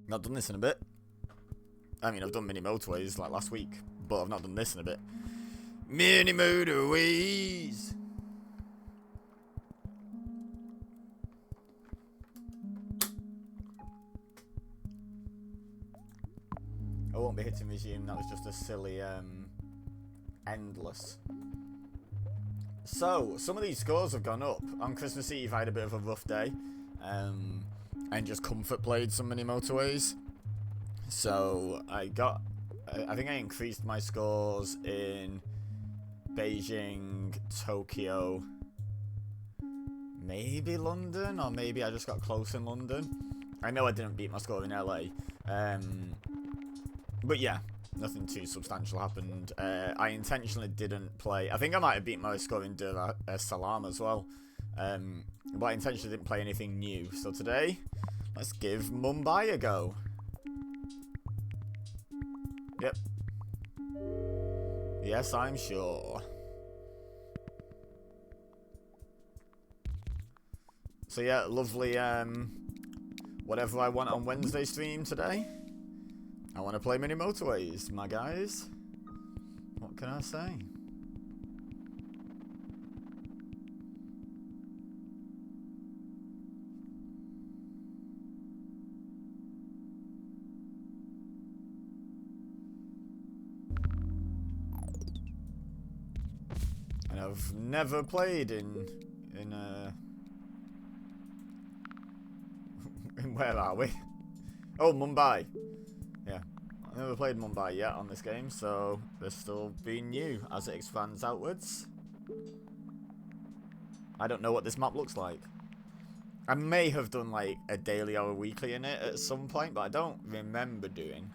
Not done this in a bit. I mean, I've done mini motorways like last week, but I've not done this in a bit. Mini motorways! I won't be hitting resume, that was just a silly, endless. So, some of these scores have gone up. On Christmas Eve, I had a bit of a rough day, and just comfort played some mini motorways. So, I think I increased my scores in Beijing, Tokyo, maybe London, or maybe I just got close in London. I know I didn't beat my score in LA. But yeah, nothing too substantial happened. I intentionally didn't play. I think I might have beat my score in Dar es Salaam as well. But I intentionally didn't play anything new. So today, let's give Mumbai a go. Yep. Yes, I'm sure. So yeah, lovely, whatever I want on Wednesday stream today. I want to play mini motorways, my guys. What can I say? And I've never played in where are we? Oh, Mumbai. Yeah. I've never played Mumbai yet on this game, so this still be new as it expands outwards. I don't know what this map looks like. I may have done like a daily or a weekly in it at some point, but I don't remember doing.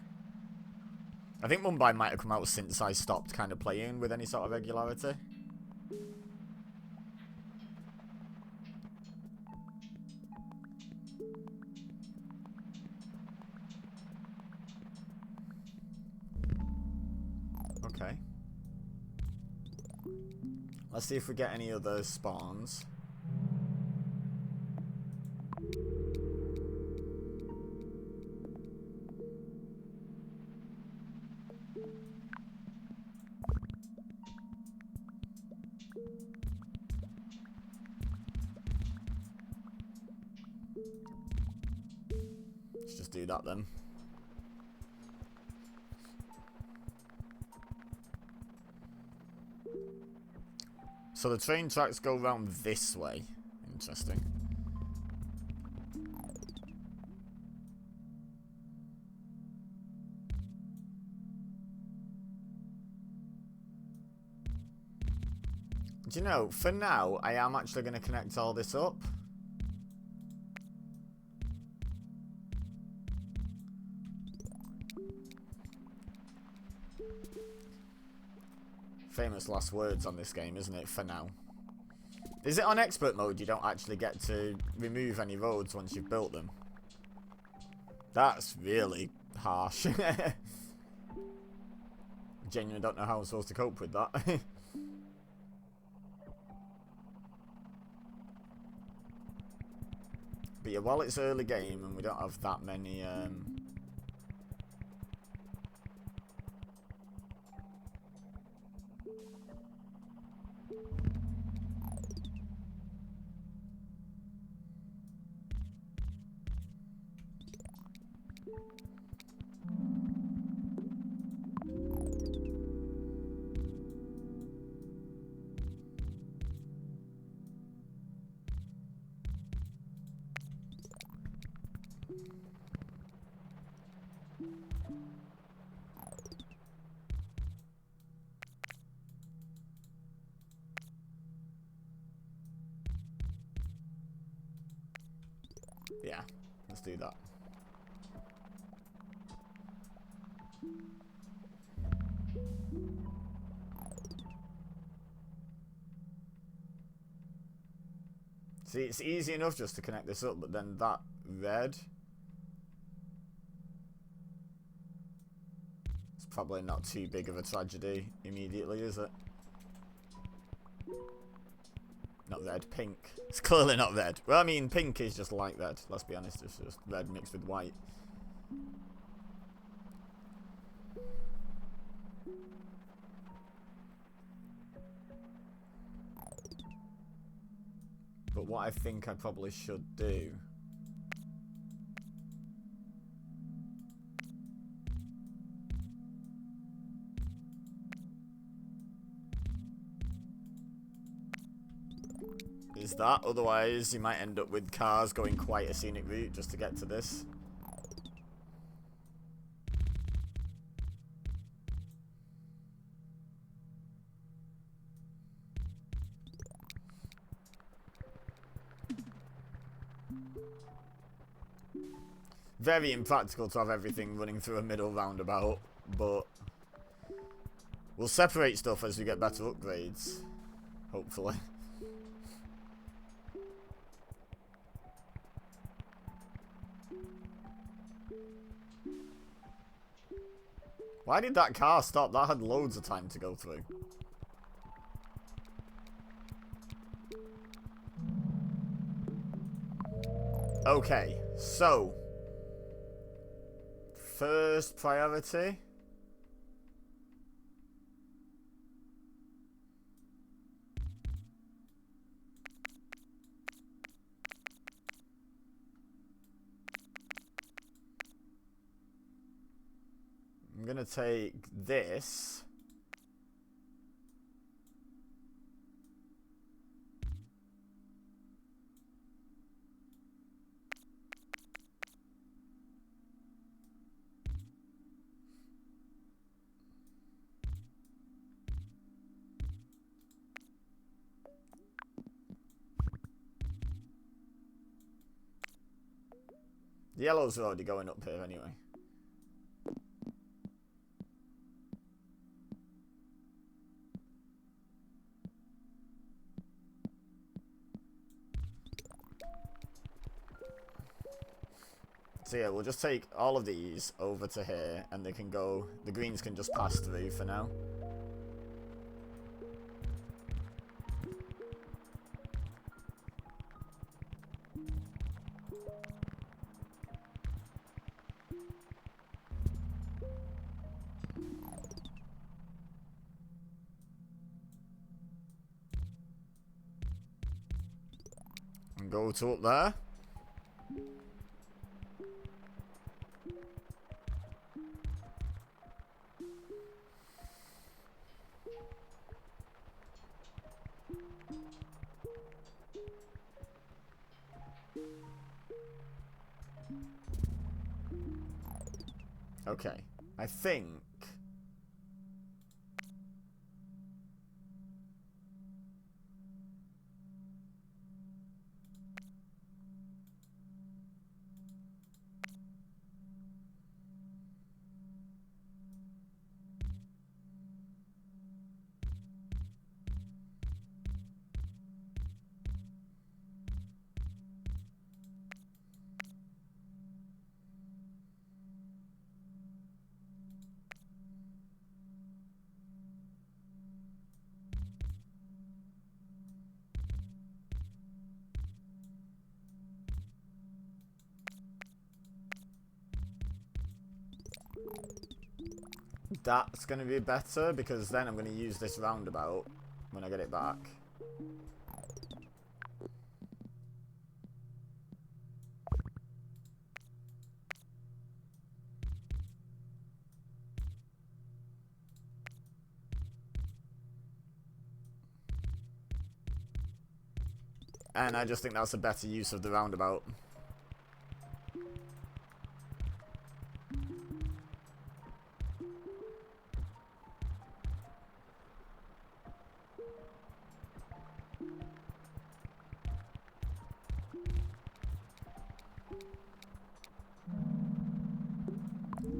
I think Mumbai might have come out since I stopped kind of playing with any sort of regularity. Okay. Let's see if we get any other spawns. Let's just do that then. So the train tracks go around this way. Interesting. Do you know, for now, I am actually going to connect all this up. Famous last words on this game, isn't it? For now. Is it on expert mode you don't actually get to remove any roads once you've built them? That's really harsh. Genuinely don't know how I'm supposed to cope with that. But yeah, while it's early game and we don't have that many yeah, let's do that. See, it's easy enough just to connect this up, but then that red, it's probably not too big of a tragedy immediately, is it? Not red, pink. It's clearly not red. Well, I mean, pink is just like red. Let's be honest, it's just red mixed with white. But what I think I probably should do... is that, otherwise you might end up with cars going quite a scenic route just to get to this. Very impractical to have everything running through a middle roundabout, but we'll separate stuff as we get better upgrades, hopefully. Why did that car stop? That had loads of time to go through. Okay, so first priority. I'm gonna take this. The yellows are already going up here anyway. So yeah, we'll just take all of these over to here, and they can go, the greens can just pass through for now. And go to up there. Okay, I think... that's going to be better, because then I'm going to use this roundabout when I get it back. And I just think that's a better use of the roundabout.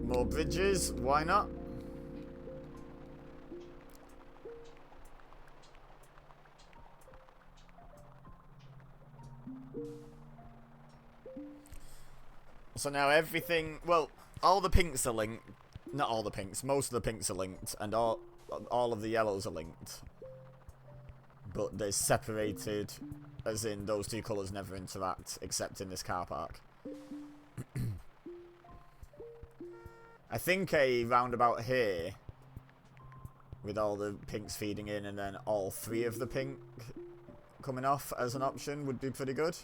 More bridges, why not? So now everything, well, all the pinks are linked. Not all the pinks, most of the pinks are linked, and all of the yellows are linked. But they're separated, as in those two colours never interact, except in this car park. I think a roundabout here, with all the pinks feeding in, and then all three of the pink coming off as an option would be pretty good.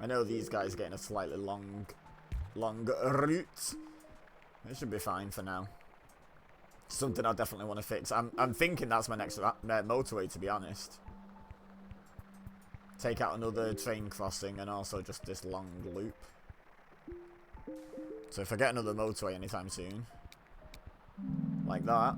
I know these guys are getting a slightly longer route. It should be fine for now. Something I definitely want to fix. I'm thinking that's my next motorway, to be honest. Take out another train crossing and also just this long loop. So if I get another motorway anytime soon, like that.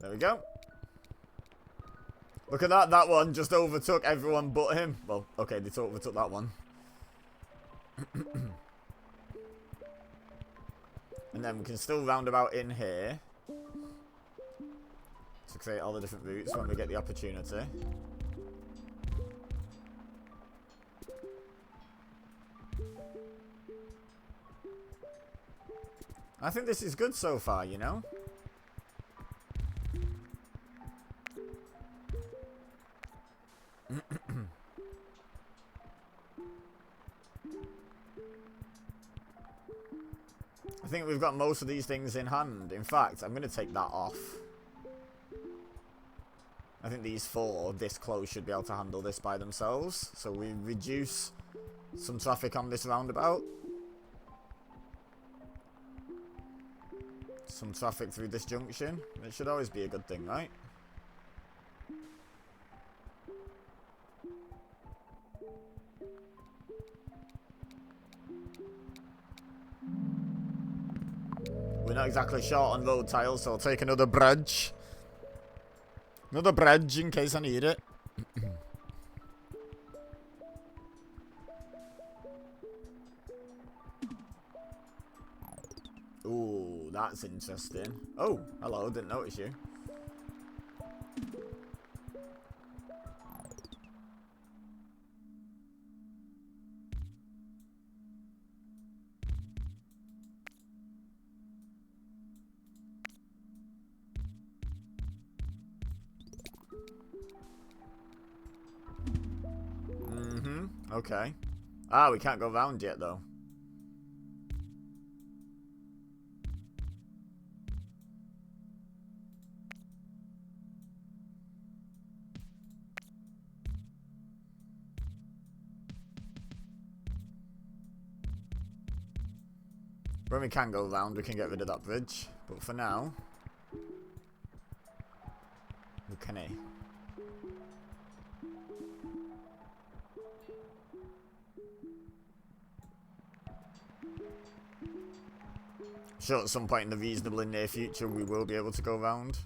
There we go. Look at that. That one just overtook everyone but him. Well, okay, they overtook that one. And then we can still roundabout in here to create all the different routes when we get the opportunity. I think this is good so far, you know? I think we've got most of these things in hand. In fact, I'm going to take that off. I think these four this close should be able to handle this by themselves. So we reduce some traffic on this roundabout. Some traffic through this junction. It should always be a good thing, right? We're not exactly short on road tiles, so I'll take another bridge. Another bridge in case I need it. Ooh, that's interesting. Oh, hello, didn't notice you. Okay. Ah, we can't go round yet, though. When we can go round, we can get rid of that bridge. But for now, we can't. Sure, at some point in the reasonably near future, we will be able to go round.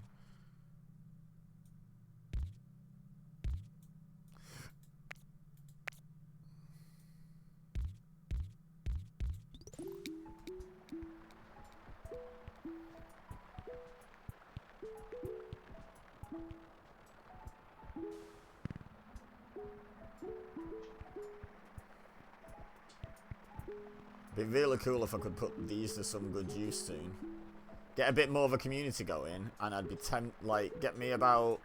Be really cool if I could put these to some good use soon. Get a bit more of a community going, and I'd be get me about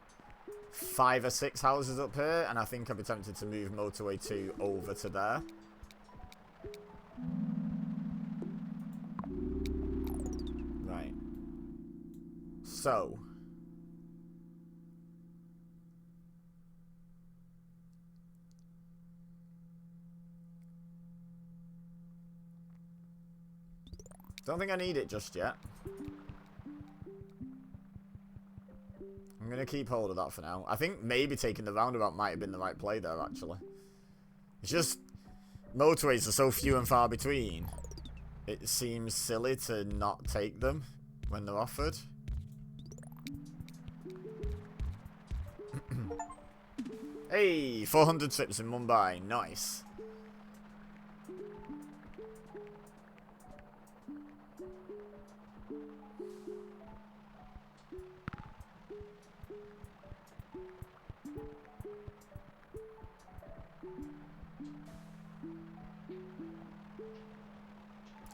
5 or 6 houses up here, and I think I'd be tempted to move motorway 2 over to there. Right. So. Don't think I need it just yet. I'm going to keep hold of that for now. I think maybe taking the roundabout might have been the right play there, actually. It's just, motorways are so few and far between. It seems silly to not take them when they're offered. Hey, 400 trips in Mumbai. Nice.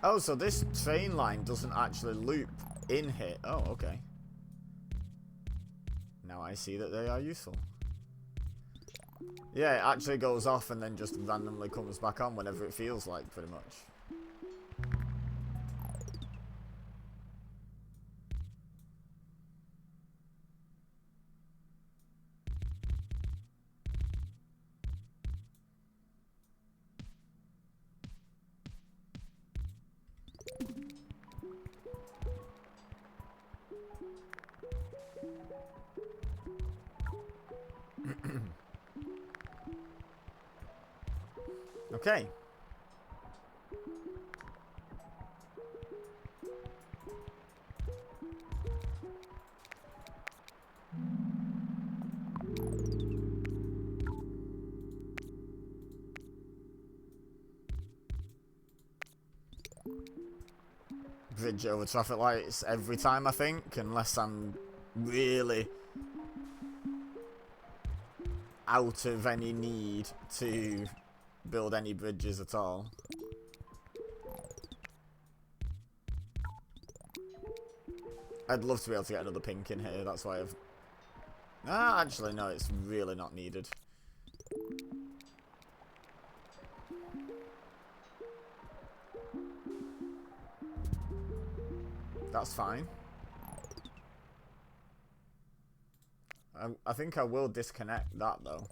Oh, so this train line doesn't actually loop in here. Oh, okay. Now I see that they are useful. Yeah, it actually goes off and then just randomly comes back on whenever it feels like, pretty much. Okay. Bridge over traffic lights every time, I think, unless I'm really out of any need to build any bridges at all. I'd love to be able to get another pink in here, that's why I've... Ah, actually, no, it's really not needed. That's fine. I think I will disconnect that, though.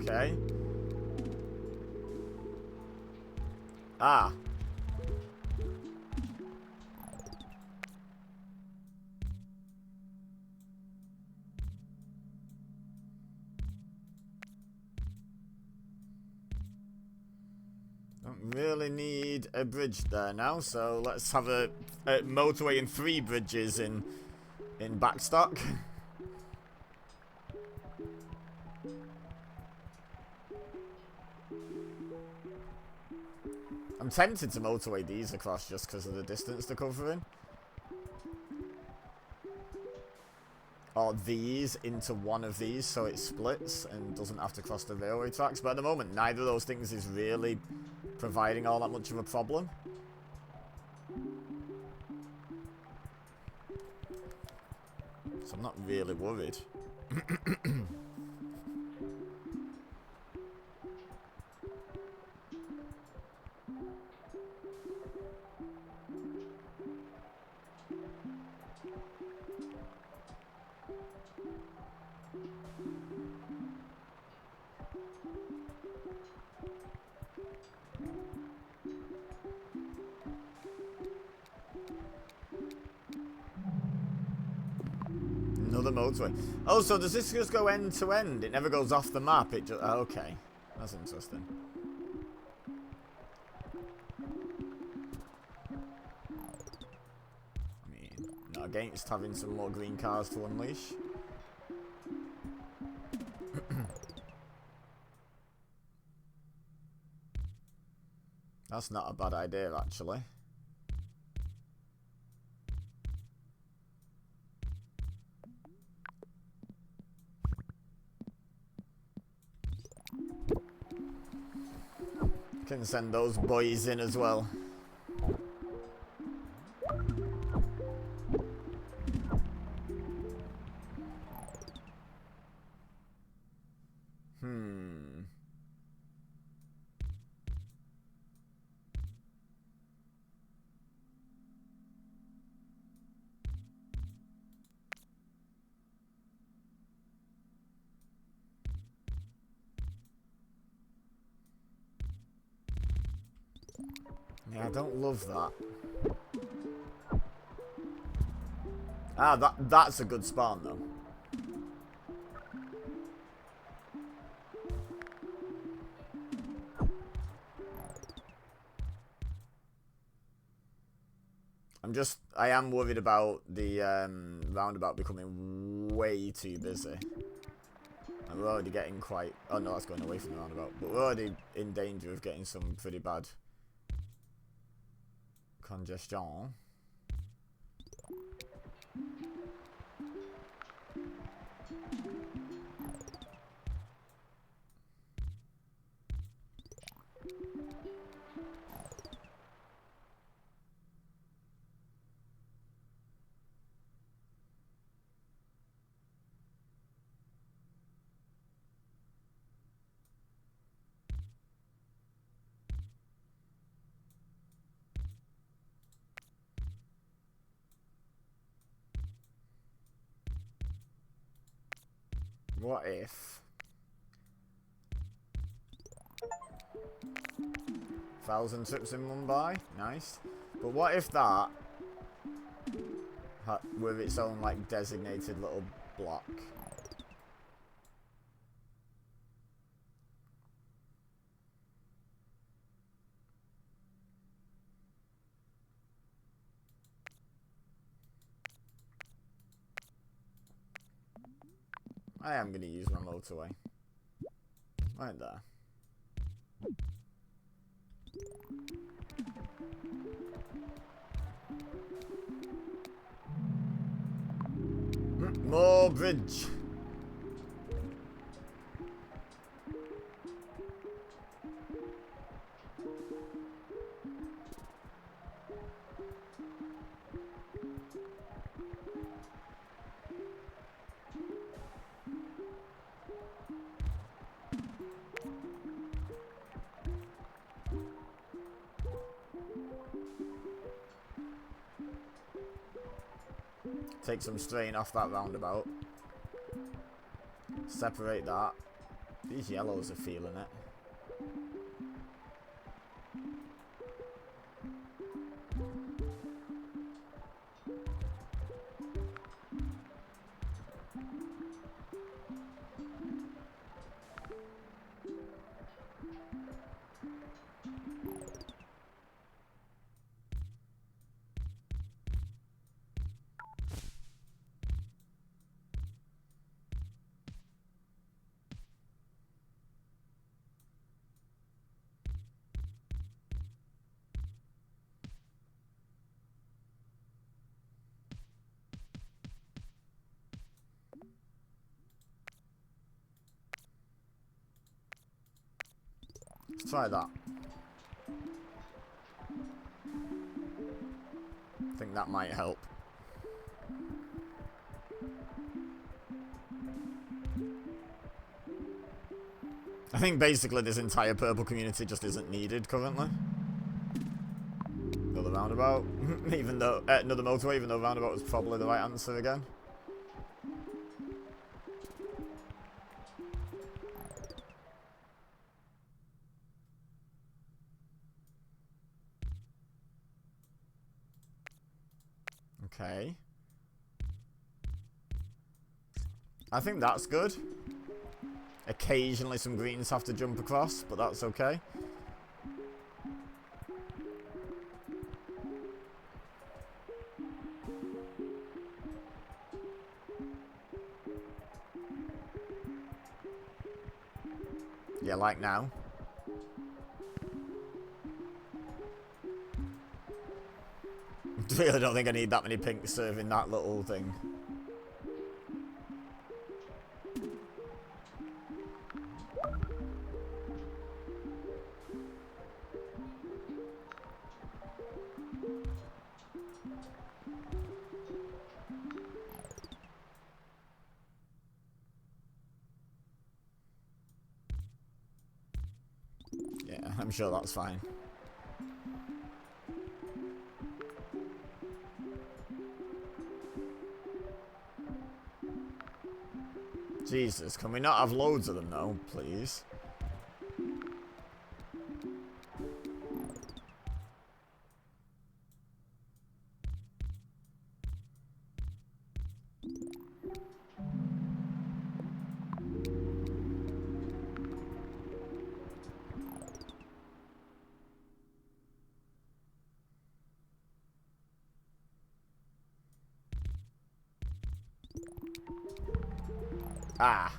Okay. Ah. Don't really need a bridge there now, so let's have a motorway and 3 bridges in backstock. I'm tempted to motorway these across just because of the distance they're covering. Or these into one of these so it splits and doesn't have to cross the railway tracks. But at the moment, neither of those things is really providing all that much of a problem. So I'm not really worried. Another motorway. Oh, so does this just go end to end? It never goes off the map. It just... Oh, okay. That's interesting. I mean, not against having some more green cars to unleash. That's not a bad idea, actually. Can send those boys in as well. Yeah, I don't love that. Ah, that's a good spawn, though. I am worried about the roundabout becoming way too busy. And we're already getting quite... Oh no, that's going away from the roundabout. But we're already in danger of getting some pretty bad congestion. What if... 1,000 trips in Mumbai? Nice. But what if that... with its own, like, designated little block? I am going to use my motorway. Right there. More bridge. Take some strain off that roundabout. Separate that. These yellows are feeling it. Let's try that. I think that might help. I think basically this entire purple community just isn't needed currently. Another roundabout. Even though another motorway, even though roundabout was probably the right answer again. Okay. I think that's good. Occasionally some greens have to jump across, but that's okay. Yeah, like now. I really don't think I need that many pinks serving that little thing. Yeah, I'm sure that's fine. Jesus, can we not have loads of them, though, please? Ah.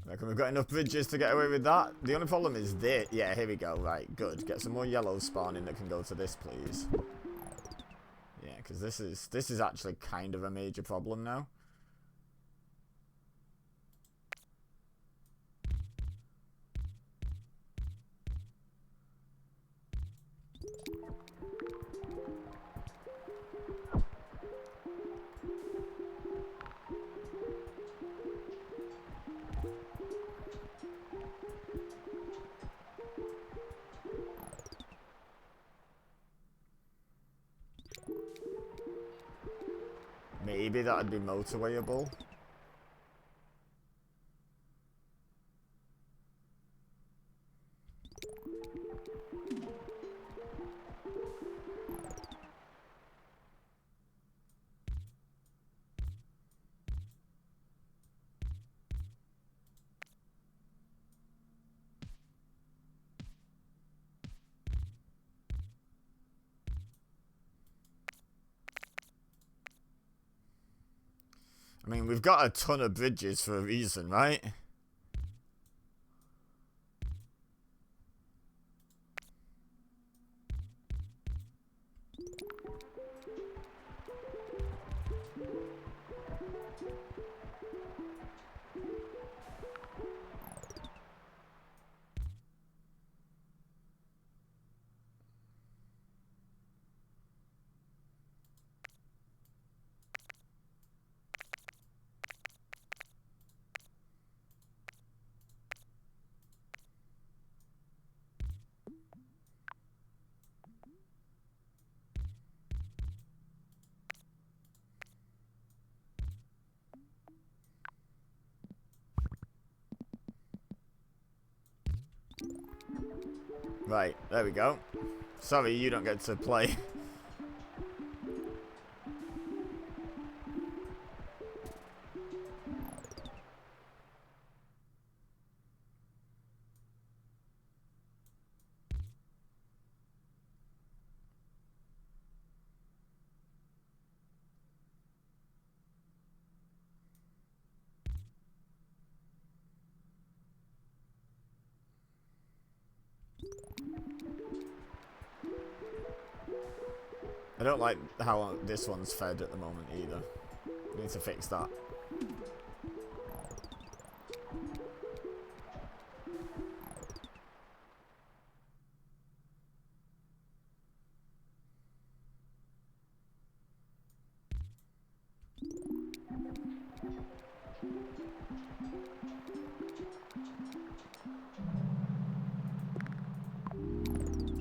Reckon we've got enough bridges to get away with that. The only problem is this. Yeah, here we go. Right, good. Get some more yellow spawning that can go to this, please. Yeah, because this is actually kind of a major problem now. Maybe that'd be motorwayable. I mean, we've got a ton of bridges for a reason, right? Right, there we go. Sorry, you don't get to play. I don't like how this one's fed at the moment either. We need to fix that.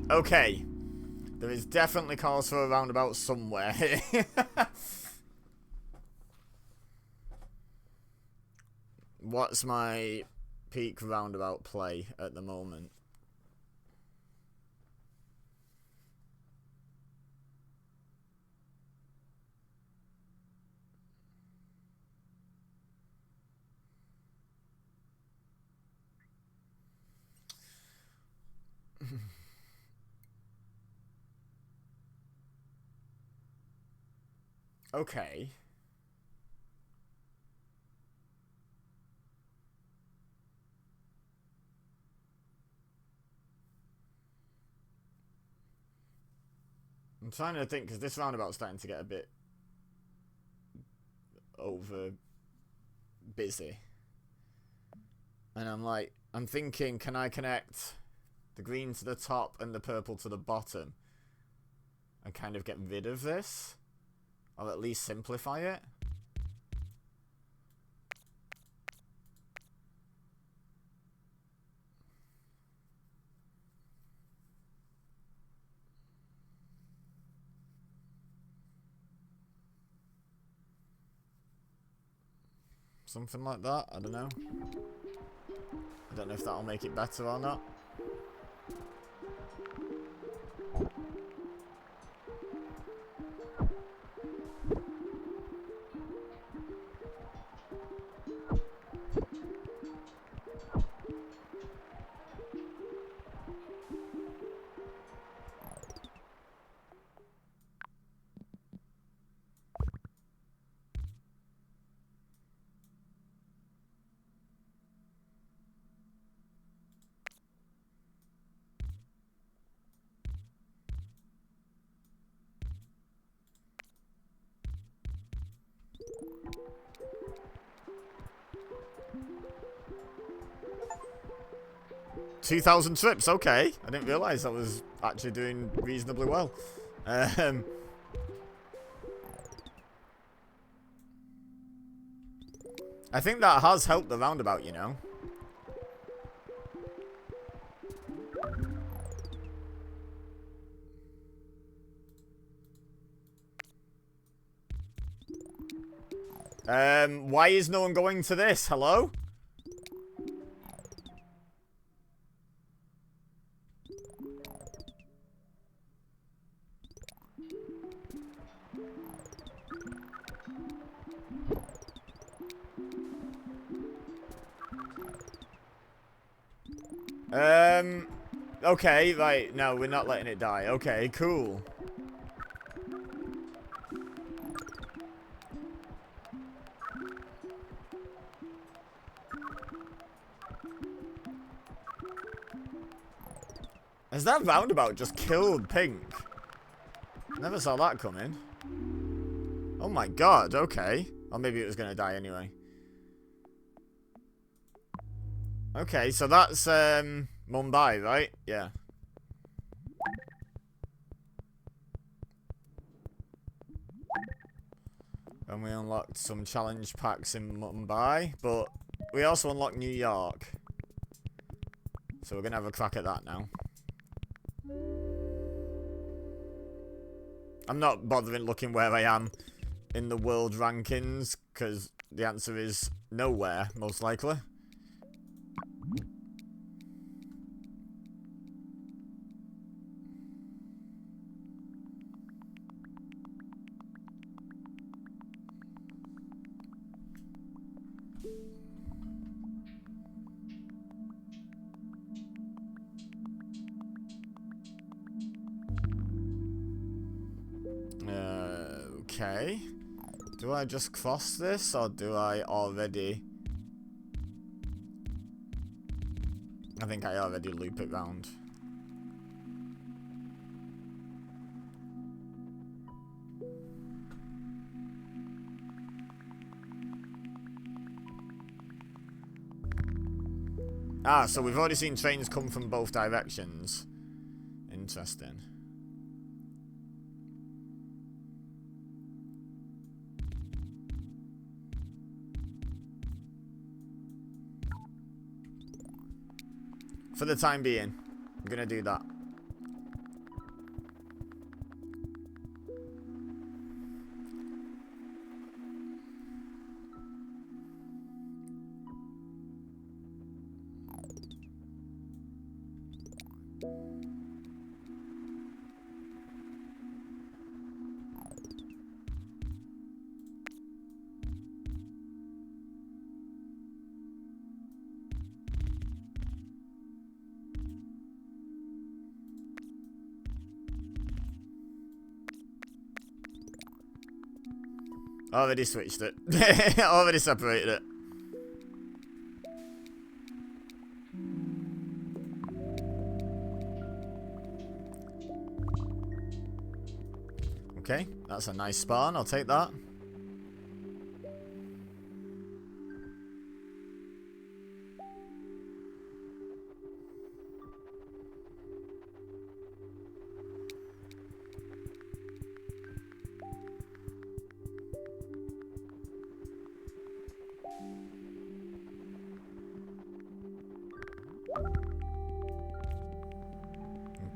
Okay. There is definitely calls for a roundabout somewhere here. What's my peak roundabout play at the moment? Okay. I'm trying to think, because this roundabout's starting to get a bit over busy. And I'm thinking, can I connect the green to the top and the purple to the bottom and kind of get rid of this? Or at least simplify it? Something like that. I don't know. I don't know if that'll make it better or not. $2,000 trips, okay. I didn't realise I was actually doing reasonably well. I think that has helped the roundabout, you know. Why is no one going to this? Hello? Okay, right, no, we're not letting it die. Okay, cool. Has that roundabout just killed Pink? Never saw that coming. Oh my god, okay. Or maybe it was gonna die anyway. Okay, so that's, Mumbai, right? Yeah. And we unlocked some challenge packs in Mumbai, but we also unlocked New York. So we're gonna have a crack at that now. I'm not bothering looking where I am in the world rankings, because the answer is nowhere, most likely. Okay. Do I just cross this, or do I already... I think I already loop it round. Ah, so we've already seen trains come from both directions. Interesting. For the time being, I'm gonna do that. Already switched it. Already separated it. Okay, that's a nice spawn. I'll take that.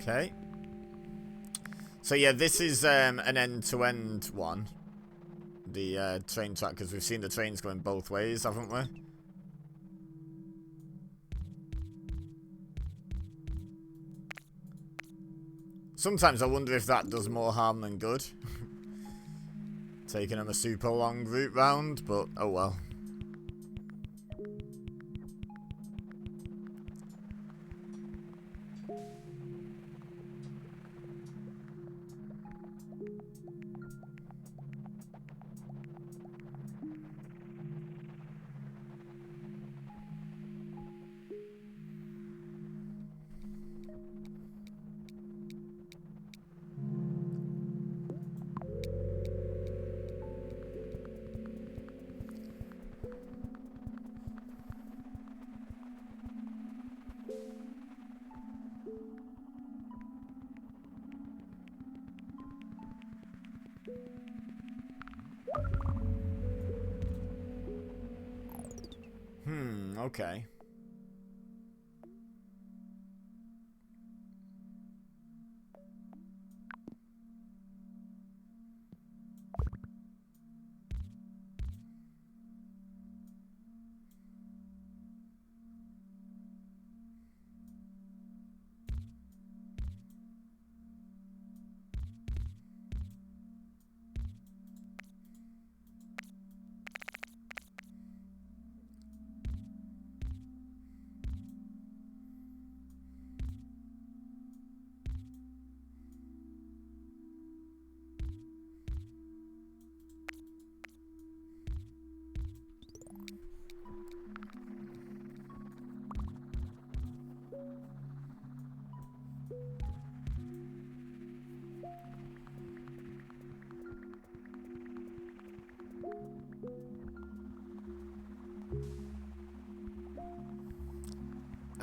Okay. So yeah, this is an end-to-end one. the train track, because we've seen the trains going both ways, haven't we? Sometimes I wonder if that does more harm than good. Taking them a super long route round, but oh well. Okay.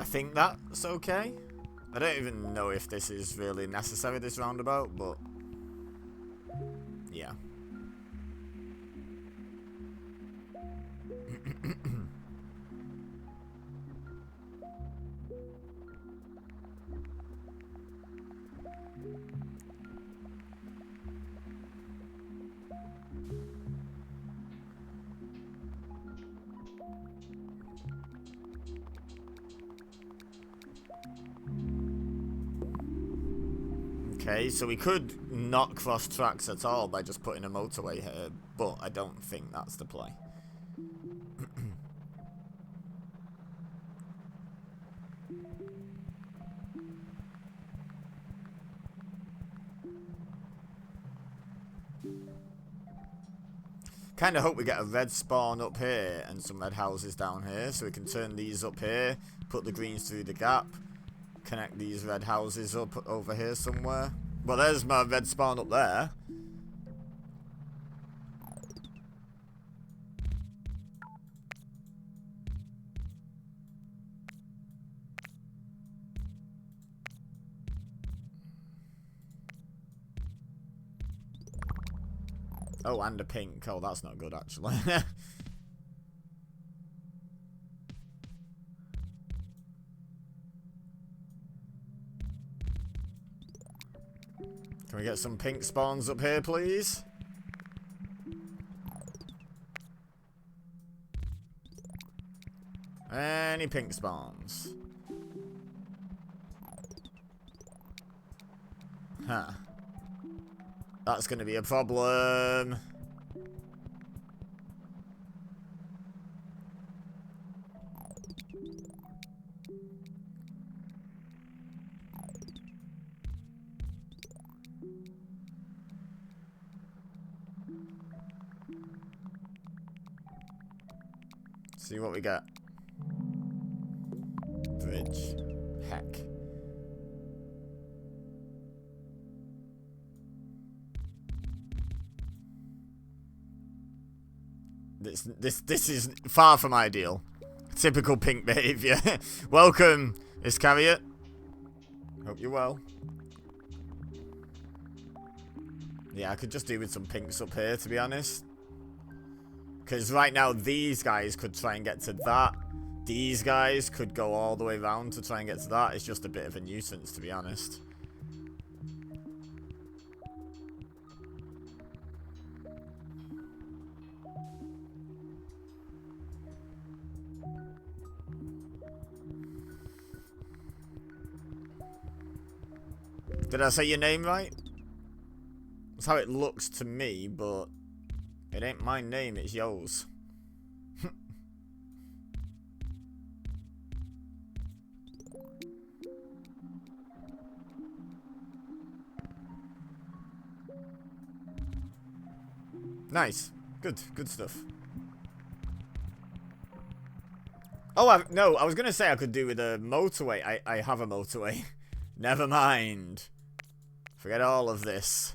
I think that's okay. I don't even know if this is really necessary, this roundabout, but yeah. Okay, so we could not cross tracks at all by just putting a motorway here, but I don't think that's the play. Kind of hope we get a red spawn up here and some red houses down here, so we can turn these up here, put the greens through the gap, connect these red houses up over here somewhere. Well, there's my red spawn up there. Oh, and a pink. Oh, that's not good, actually. Can we get some pink spawns up here, please? Any pink spawns? Huh. That's going to be a problem. See what we get. Bridge. Heck. This is far from ideal. Typical pink behaviour. Welcome, Iscariot. Hope you're well. Yeah, I could just do with some pinks up here, to be honest. Because right now, these guys could try and get to that. These guys could go all the way around to try and get to that. It's just a bit of a nuisance, to be honest. Did I say your name right? That's how it looks to me, but it ain't my name, it's yours. Nice. Good stuff. Oh, no, I was going to say I could do with a motorway. I have a motorway. Never mind. Forget all of this.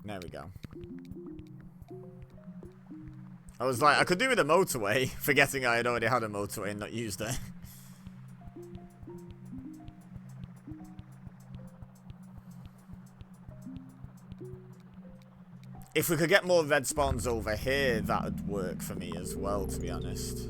There we go. I was like, I could do with a motorway, forgetting I had already had a motorway and not used it. If we could get more red spawns over here, that would work for me as well, to be honest.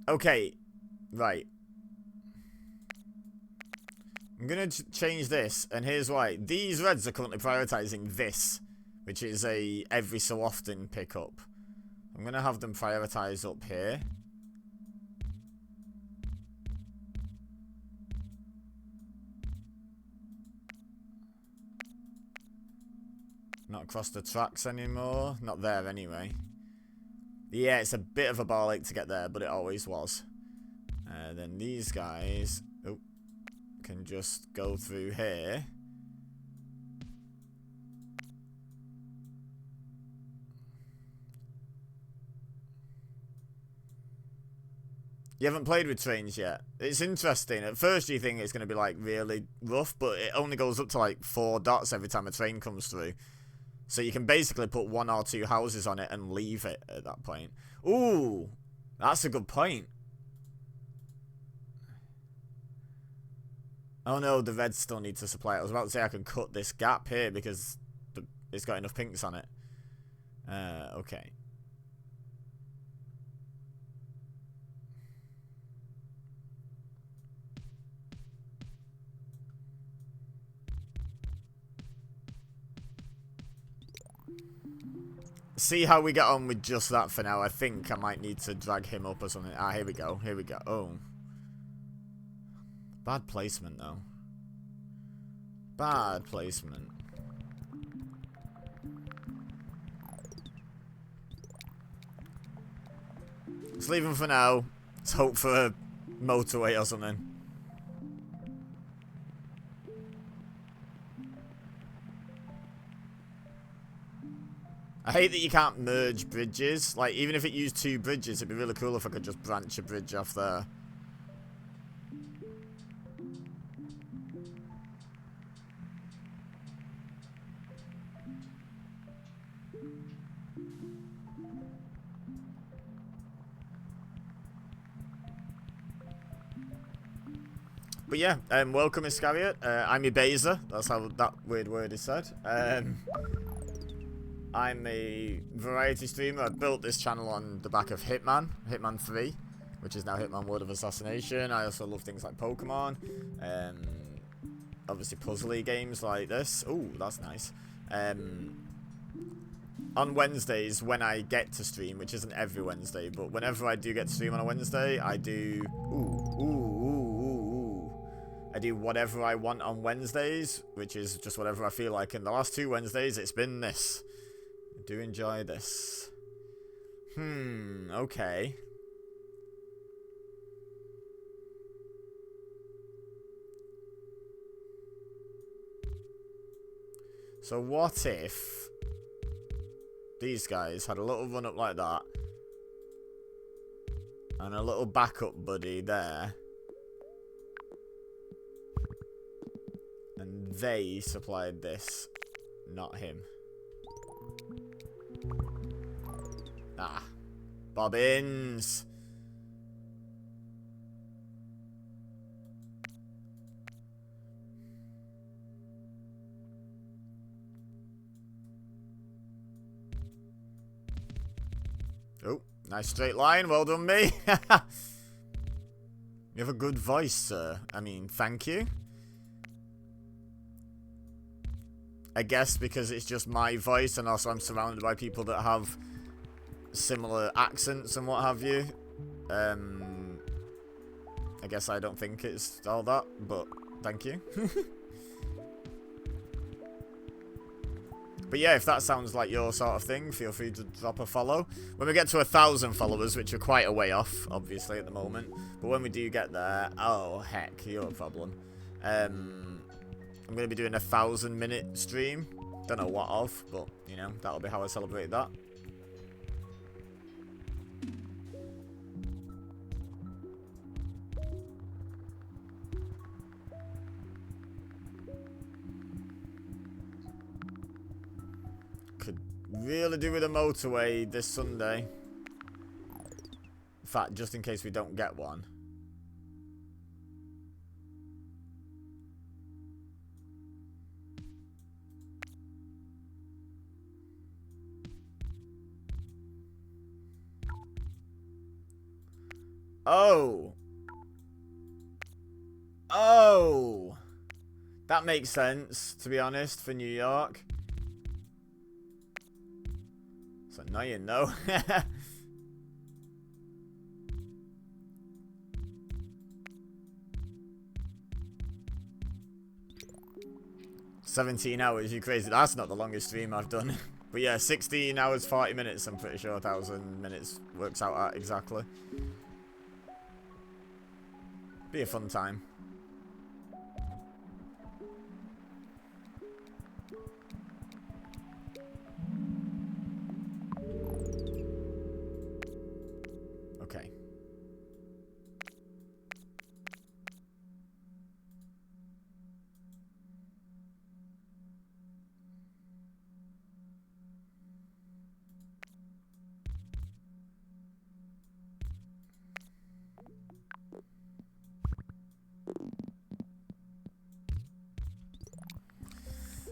Okay, right. I'm gonna change this, and here's why. These reds are currently prioritizing this, which is a every so often pickup. I'm gonna have them prioritize up here. Not across the tracks anymore. Not there anyway. Yeah, it's a bit of a ball ache to get there, but it always was. Then these guys can just go through here. You haven't played with trains yet. It's interesting. At first you think it's going to be like really rough, but it only goes up to like 4 dots every time a train comes through. So you can basically put 1 or 2 houses on it and leave it at that point. Ooh, that's a good point. Oh no, the reds still need to supply it. I was about to say I can cut this gap here because it's got enough pinks on it. Okay. See how we get on with just that for now. I think I might need to drag him up or something. Ah, here we go. Here we go. Oh. Bad placement, though. Bad placement. Let's leave him for now. Let's hope for a motorway or something. I hate that you can't merge bridges. Like, even if it used 2 bridges, it'd be really cool if I could just branch a bridge off there. But yeah, welcome Iscariot. I'm Ibaza. That's how that weird word is said. I'm a variety streamer. I built this channel on the back of Hitman 3, which is now Hitman World of Assassination. I also love things like Pokemon, obviously puzzly games like this. Ooh, that's nice. On Wednesdays, when I get to stream, which isn't every Wednesday, but whenever I do get to stream on a Wednesday, I do... I do whatever I want on Wednesdays, which is just whatever I feel like. And the last 2 Wednesdays, it's been this. I do enjoy this. Okay. So what if these guys had a little run up like that and a little backup buddy there, and they supplied this, not him. Ah, bobbins. Nice straight line. Well done, me. You have a good voice, sir. I mean, thank you. I guess because it's just my voice, and also I'm surrounded by people that have similar accents and what have you. I guess I don't think it's all that, but thank you. But yeah, if that sounds like your sort of thing, feel free to drop a follow. When we get to 1,000 followers, which are quite a way off, obviously, at the moment. But when we do get there, oh, heck, you're a problem. I'm going to be doing a 1,000-minute stream. Don't know what of, but, you know, that'll be how I celebrate that. Could really do with a motorway this Sunday. In fact, just in case we don't get one. Oh. Oh. That makes sense, to be honest, for New York. It's annoying, though. 17 hours, you crazy. That's not the longest stream I've done. But yeah, 16 hours, 40 minutes, I'm pretty sure 1,000 minutes works out at exactly. Be a fun time. Okay.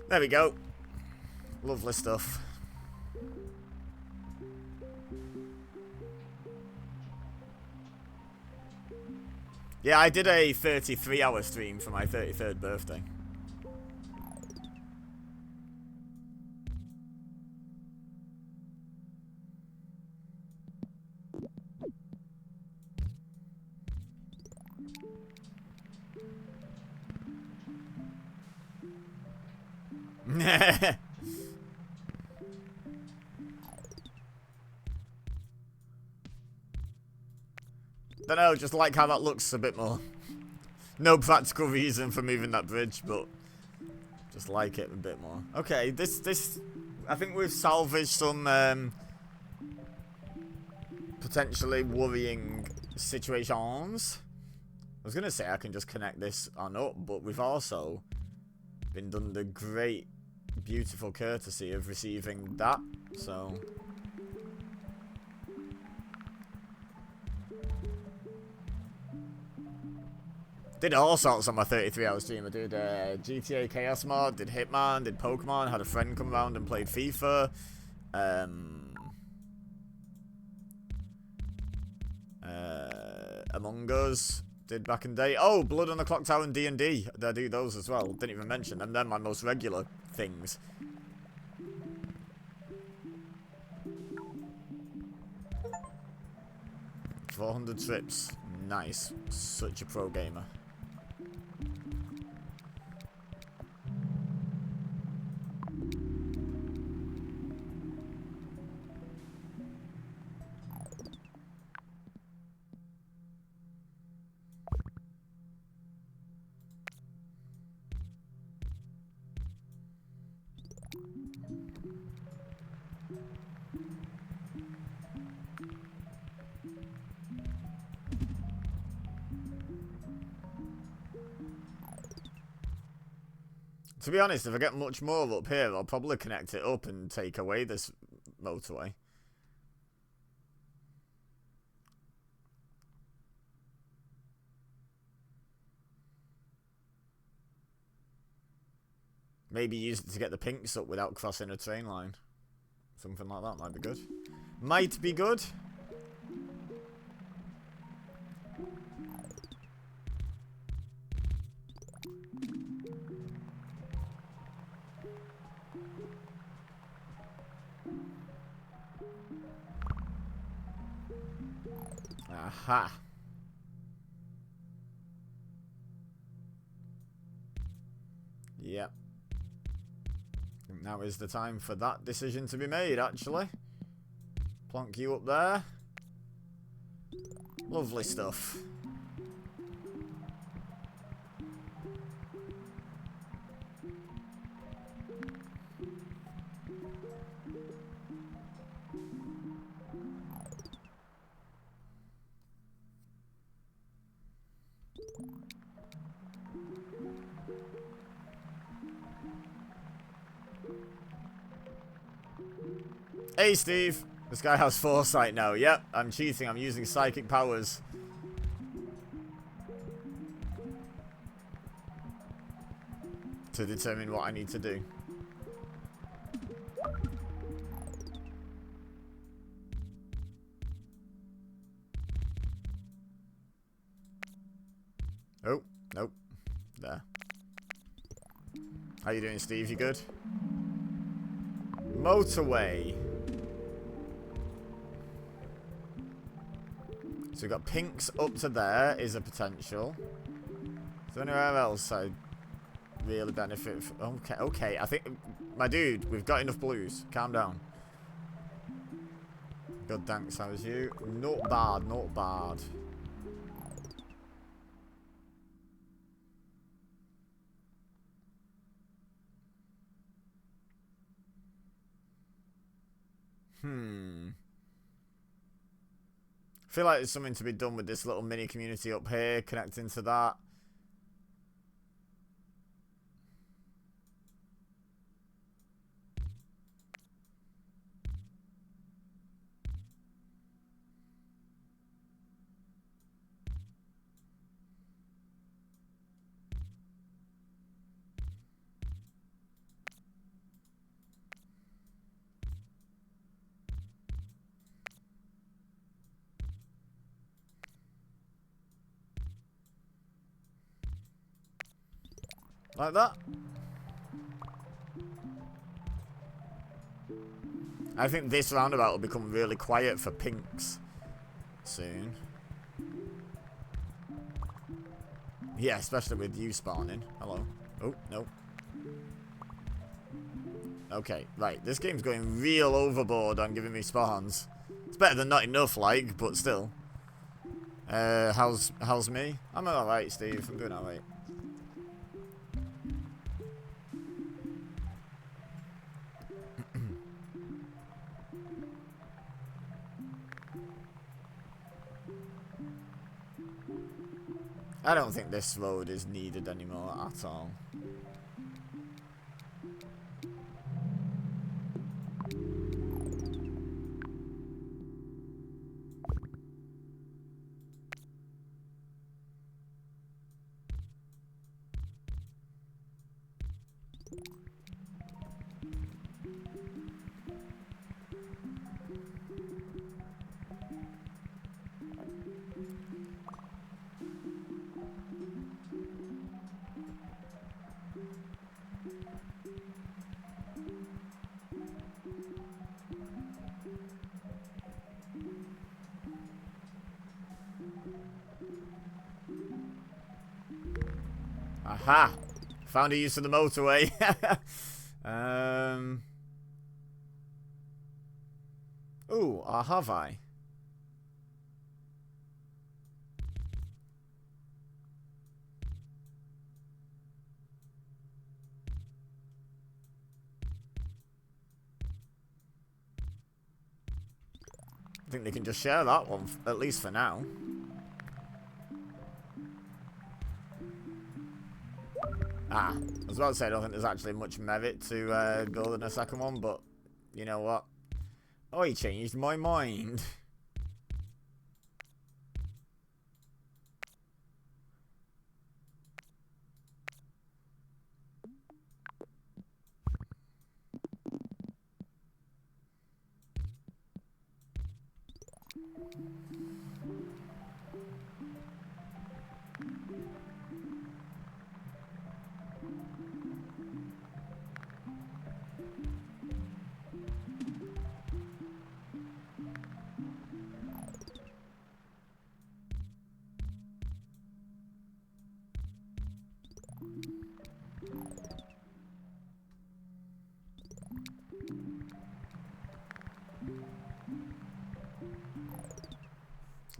There we go. Lovely stuff. Yeah, I did a 33-hour stream for my 33rd birthday. Don't know, just like how that looks a bit more. No practical reason for moving that bridge, but just like it a bit more. Okay, this I think we've salvaged some potentially worrying situations. I was gonna say I can just connect this on up, but we've also been done the great, beautiful courtesy of receiving that, so. Did all sorts on my 33-hour stream. I did GTA Chaos Mod, did Hitman, did Pokemon, had a friend come around and played FIFA. Among Us, did back in the day. Oh, Blood on the Clock Tower and D&D. I do those as well. Didn't even mention them. They're my most regular things. $400 trips. Nice. Such a pro gamer. To be honest, if I get much more up here, I'll probably connect it up and take away this motorway. Maybe use it to get the pinks up without crossing a train line. Something like that might be good. Might be good. Aha. Yep. Now is the time for that decision to be made, actually. Plonk you up there. Lovely stuff. Hey, Steve. This guy has foresight now. Yep, I'm cheating. I'm using psychic powers. To determine what I need to do. Oh, nope. There. How you doing, Steve? You good? Motorway. So we've got pinks up to there is a potential. Is there anywhere else I'd really benefit from? Okay, okay. I think, my dude, we've got enough blues. Calm down. Good, thanks. How was you? Not bad, not bad. I feel like there's something to be done with this little mini community up here, connecting to that. Like that. I think this roundabout will become really quiet for pinks soon. Yeah, especially with you spawning. Hello. Oh, no. Okay, right. This game's going real overboard on giving me spawns. It's better than not enough, like, but still. How's me? I'm alright, Steve. I'm doing alright. I don't think this road is needed anymore at all. Aha! Found a use of the motorway. Ooh, or have I? I think they can just share that one, at least for now. Ah, I was about to say I don't think there's actually much merit to building a second one, but you know what? Oh, he changed my mind.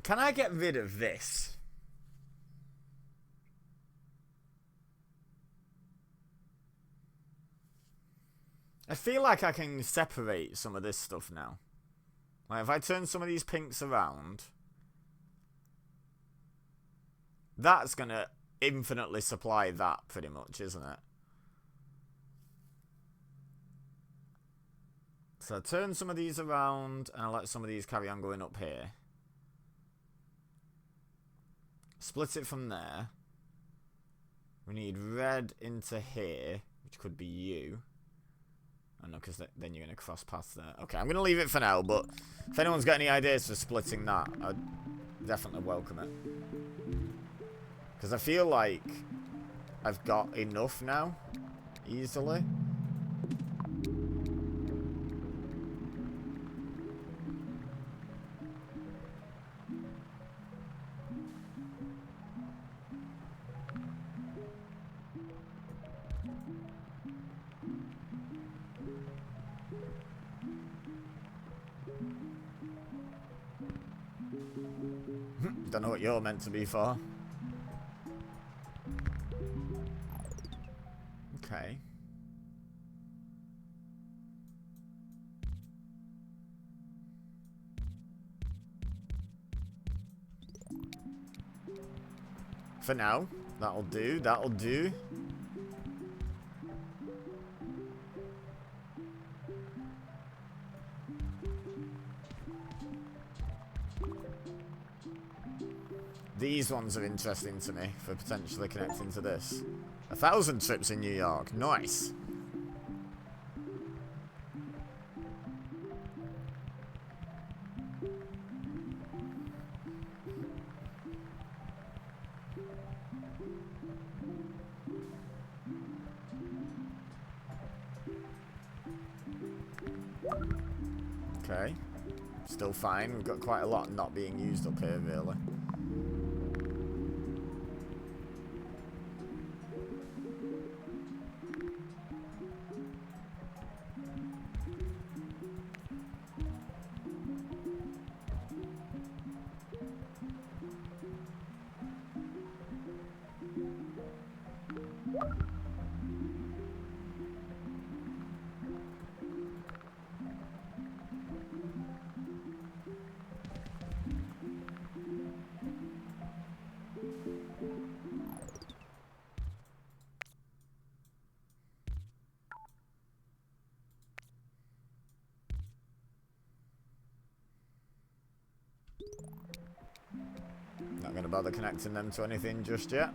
Can I get rid of this? I feel like I can separate some of this stuff now. Like, if I turn some of these pinks around, that's gonna infinitely supply that, pretty much, isn't it? So I turn some of these around, and I let some of these carry on going up here. Split it from there. We need red into here, which could be you. I know, because then you're going to cross paths there. Okay, I'm going to leave it for now, but if anyone's got any ideas for splitting that, I'd definitely welcome it. Because I feel like I've got enough now, easily. Don't know what you're meant to be for. Okay. For now, that'll do, that'll do. These ones are interesting to me for potentially connecting to this. 1,000 trips in New York. Nice. Okay. Still fine. We've got quite a lot not being used up here, really. Not going to bother connecting them to anything just yet.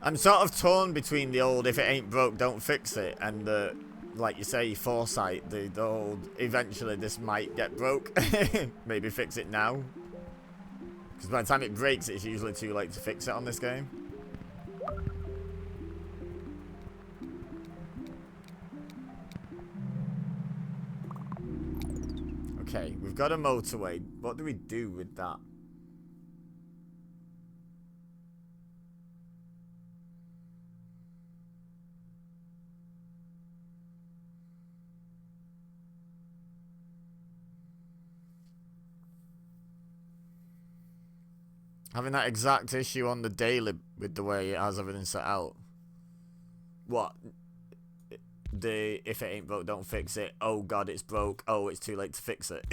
I'm sort of torn between the old "if it ain't broke, don't fix it" and the, like you say, foresight, the old "eventually this might get broke, maybe fix it now." Because by the time it breaks, it's usually too late to fix it on this game. Okay, we've got a motorway. What do we do with that? Having that exact issue on the daily with the way it has everything set out. What? The "if it ain't broke, don't fix it." Oh god, it's broke. Oh, it's too late to fix it.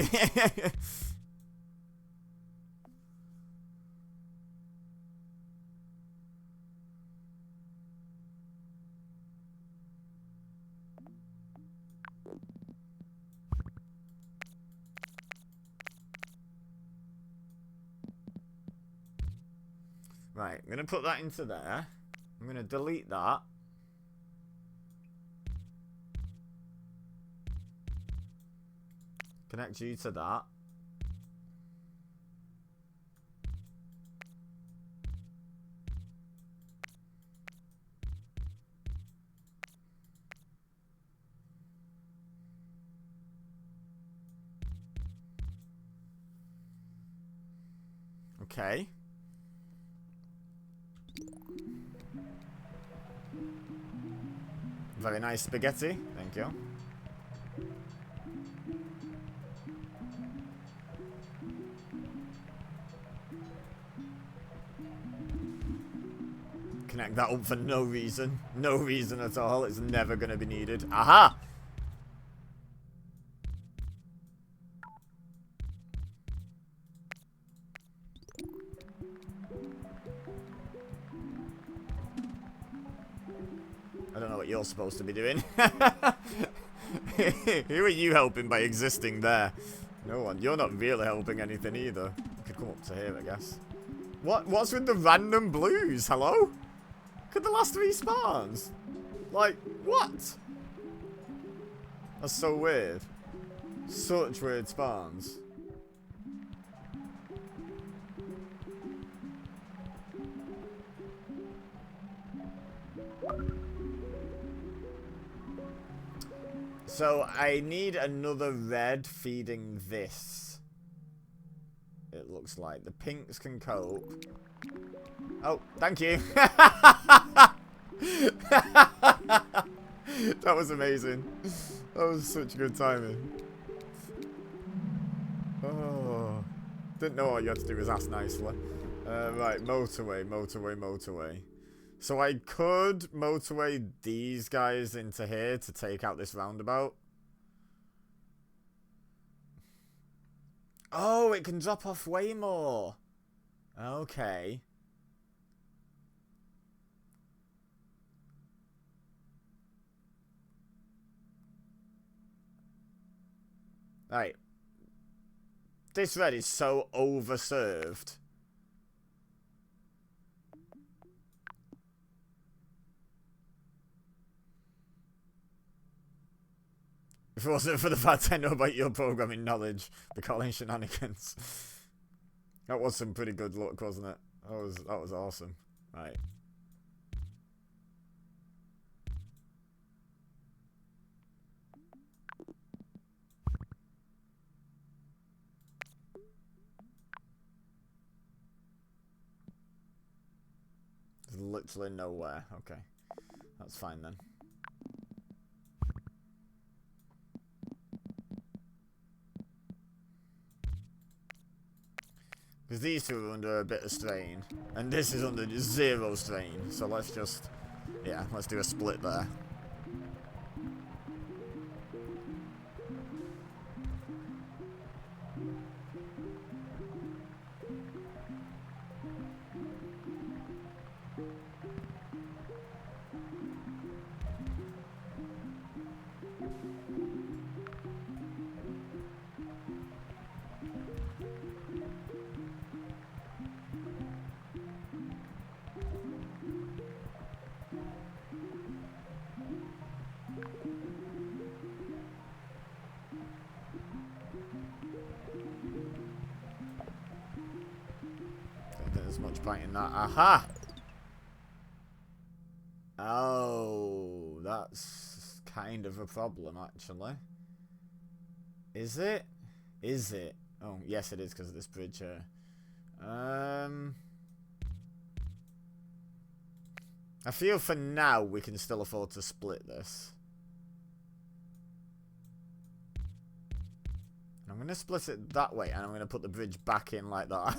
Right, I'm going to put that into there. I'm going to delete that. Connect you to that. Okay. Very nice spaghetti. Thank you. Connect that up for no reason. No reason at all. It's never going to be needed. Aha! I don't know what you're supposed to be doing. Who are you helping by existing there? No one. You're not really helping anything either. You could come up to here, I guess. What's with the random blues? Hello? Could the last three spawns? Like, what? That's so weird. Such weird spawns. So, I need another red feeding this. It looks like. The pinks can cope. Oh, thank you. That was amazing. That was such good timing. Oh. Didn't know all you had to do was ask nicely. Right, motorway. So I could motorway these guys into here to take out this roundabout. Oh, it can drop off way more. Okay. Right. This red is so overserved. If it wasn't for the fact I know about your programming knowledge, the calling shenanigans. That was some pretty good luck, wasn't it? That was awesome. Right. There's literally nowhere. Okay. That's fine then. Because these two are under a bit of strain. And this is under 0 strain. So let's just... yeah, let's do a split there. There's much point in that. Aha! Oh, that's kind of a problem, actually. Is it? Is it? Oh, yes, it is because of this bridge here. I feel for now we can still afford to split this. I'm going to split it that way, and I'm going to put the bridge back in like that.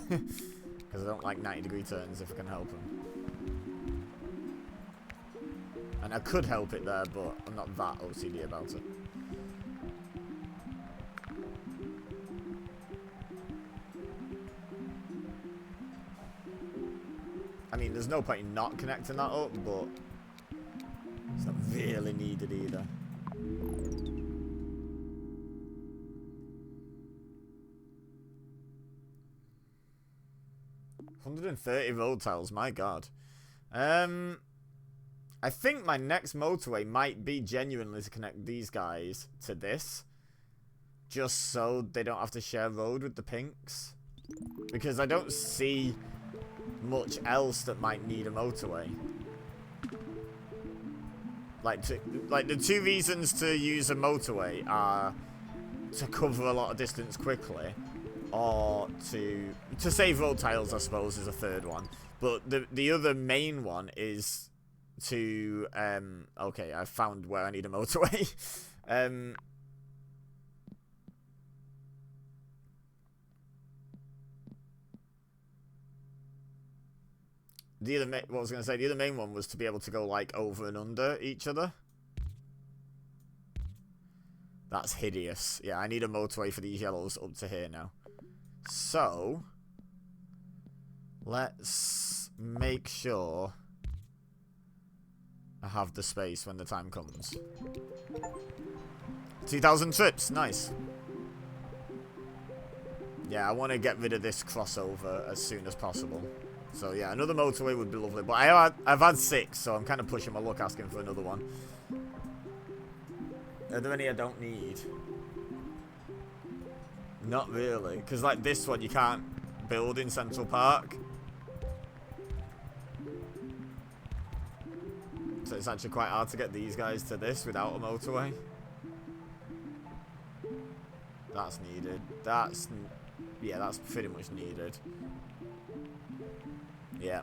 Because I don't like 90-degree turns if I can help them. And I could help it there, but I'm not that OCD about it. I mean, there's no point in not connecting that up, but it's not really needed either. $130 road tiles, my god. I think my next motorway might be genuinely to connect these guys to this. Just so they don't have to share road with the pinks. Because I don't see much else that might need a motorway. Like the two reasons to use a motorway are to cover a lot of distance quickly or to save road tiles, I suppose, is a third one. But the other main one is to okay, I found where I need a motorway. What was I going to say? The other main one was to be able to go like over and under each other. That's hideous. Yeah, I need a motorway for these yellows up to here now. So, let's make sure I have the space when the time comes. 2,000 trips, nice. Yeah, I want to get rid of this crossover as soon as possible. So yeah, another motorway would be lovely. But I've had 6, so I'm kind of pushing my luck asking for another one. Are there any I don't need? Not really, because like this one you can't build in Central Park. So it's actually quite hard to get these guys to this without a motorway. That's needed. Yeah, that's pretty much needed. Yeah.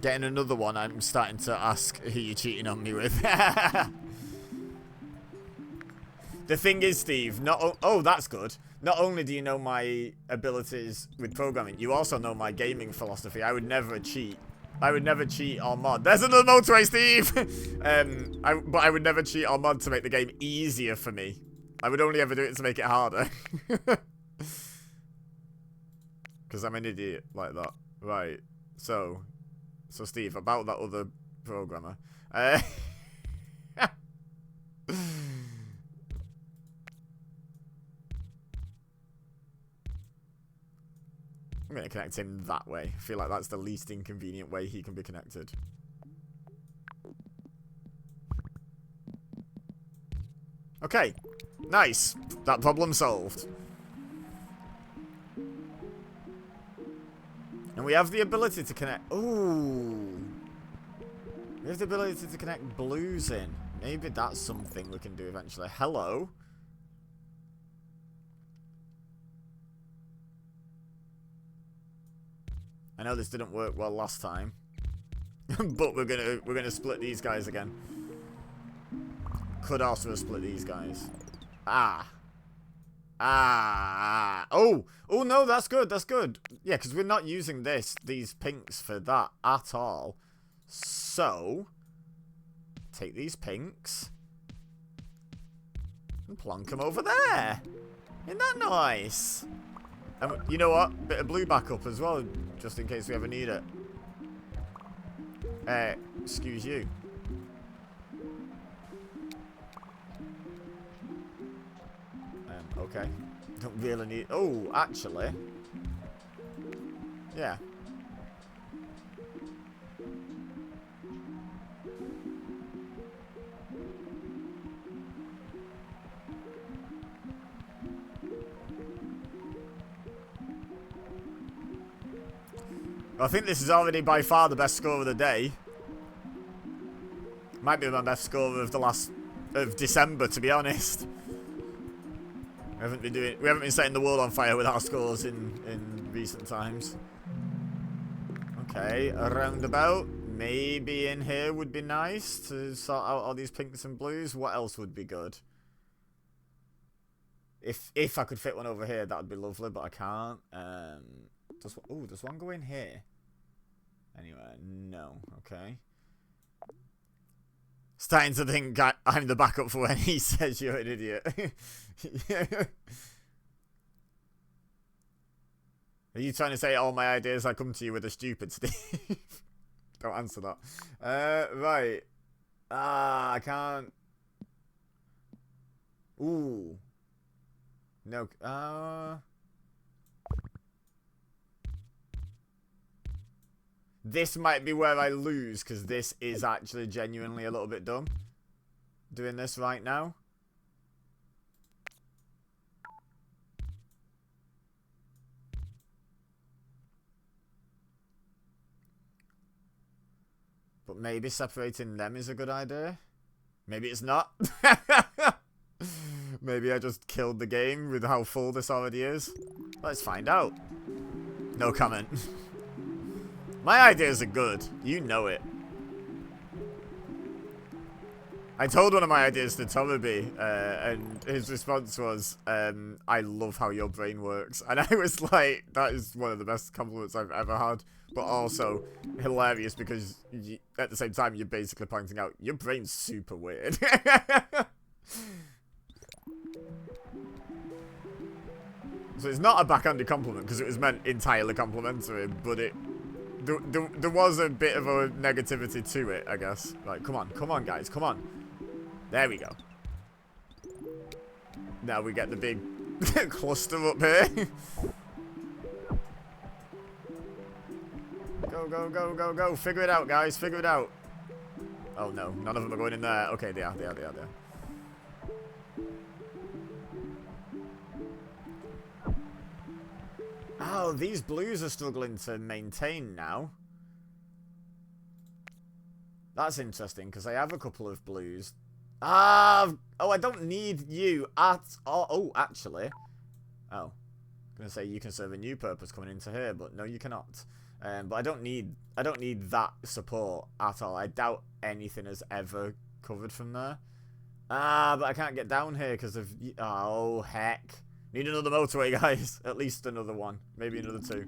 Getting another one, I'm starting to ask who you're cheating on me with. The thing is, Steve, oh, that's good. Not only do you know my abilities with programming, you also know my gaming philosophy. I would never cheat. I would never cheat or mod. There's another motorway, Steve! But I would never cheat or mod to make the game easier for me. I would only ever do it to make it harder. Because I'm an idiot like that. Right. So Steve, about that other programmer. I'm going to connect him that way. I feel like that's the least inconvenient way he can be connected. Okay. Nice. That problem solved. And we have the ability to connect... Ooh. We have the ability to connect blues in. Maybe that's something we can do eventually. Hello. I know this didn't work well last time. But we're gonna split these guys again. Could also split these guys. Ah. Oh no, that's good, that's good. Yeah, because we're not using these pinks for that at all. So, take these pinks and plonk them over there. Isn't that nice? And you know what? Bit of blue backup as well, just in case we ever need it. Excuse you. Okay. Don't really need... Oh, actually. Yeah. I think this is already by far the best score of the day. Might be my best score of December, to be honest. We haven't been setting the world on fire with our scores in recent times. Okay, a roundabout. Maybe in here would be nice to sort out all these pinks and blues. What else would be good? If I could fit one over here, that would be lovely, but I can't. Does one go in here? Anyway, no. Okay. Starting to think I'm the backup for when he says you're an idiot. Are you trying to say all my ideas I come to you with are stupid, Steve? Don't answer that. Right. I can't. Ooh. No. This might be where I lose, because this is actually genuinely a little bit dumb. Doing this right now. But maybe separating them is a good idea. Maybe it's not. Maybe I just killed the game with how full this already is. Let's find out. No comment. My ideas are good. You know it. I told one of my ideas to Tomaby, and his response was, I love how your brain works. And I was like, that is one of the best compliments I've ever had. But also hilarious because at the same time, you're basically pointing out, your brain's super weird. So it's not a backhanded compliment because it was meant entirely complimentary, but there was a bit of a negativity to it, I guess. Like, come on guys, come on. There we go. Now we get the big cluster up here. Go. Figure it out, guys. Figure it out. Oh, no. None of them are going in there. Okay, they are. Oh, these blues are struggling to maintain now. That's interesting, because I have a couple of blues. Oh, I don't need you at all. Oh, actually. Oh. I'm going to say you can serve a new purpose coming into here, but no, you cannot. But I don't need that support at all. I doubt anything has ever covered from there. Ah, but I can't get down here because of... Oh, heck. Need another motorway, guys. At least another one. Maybe another two.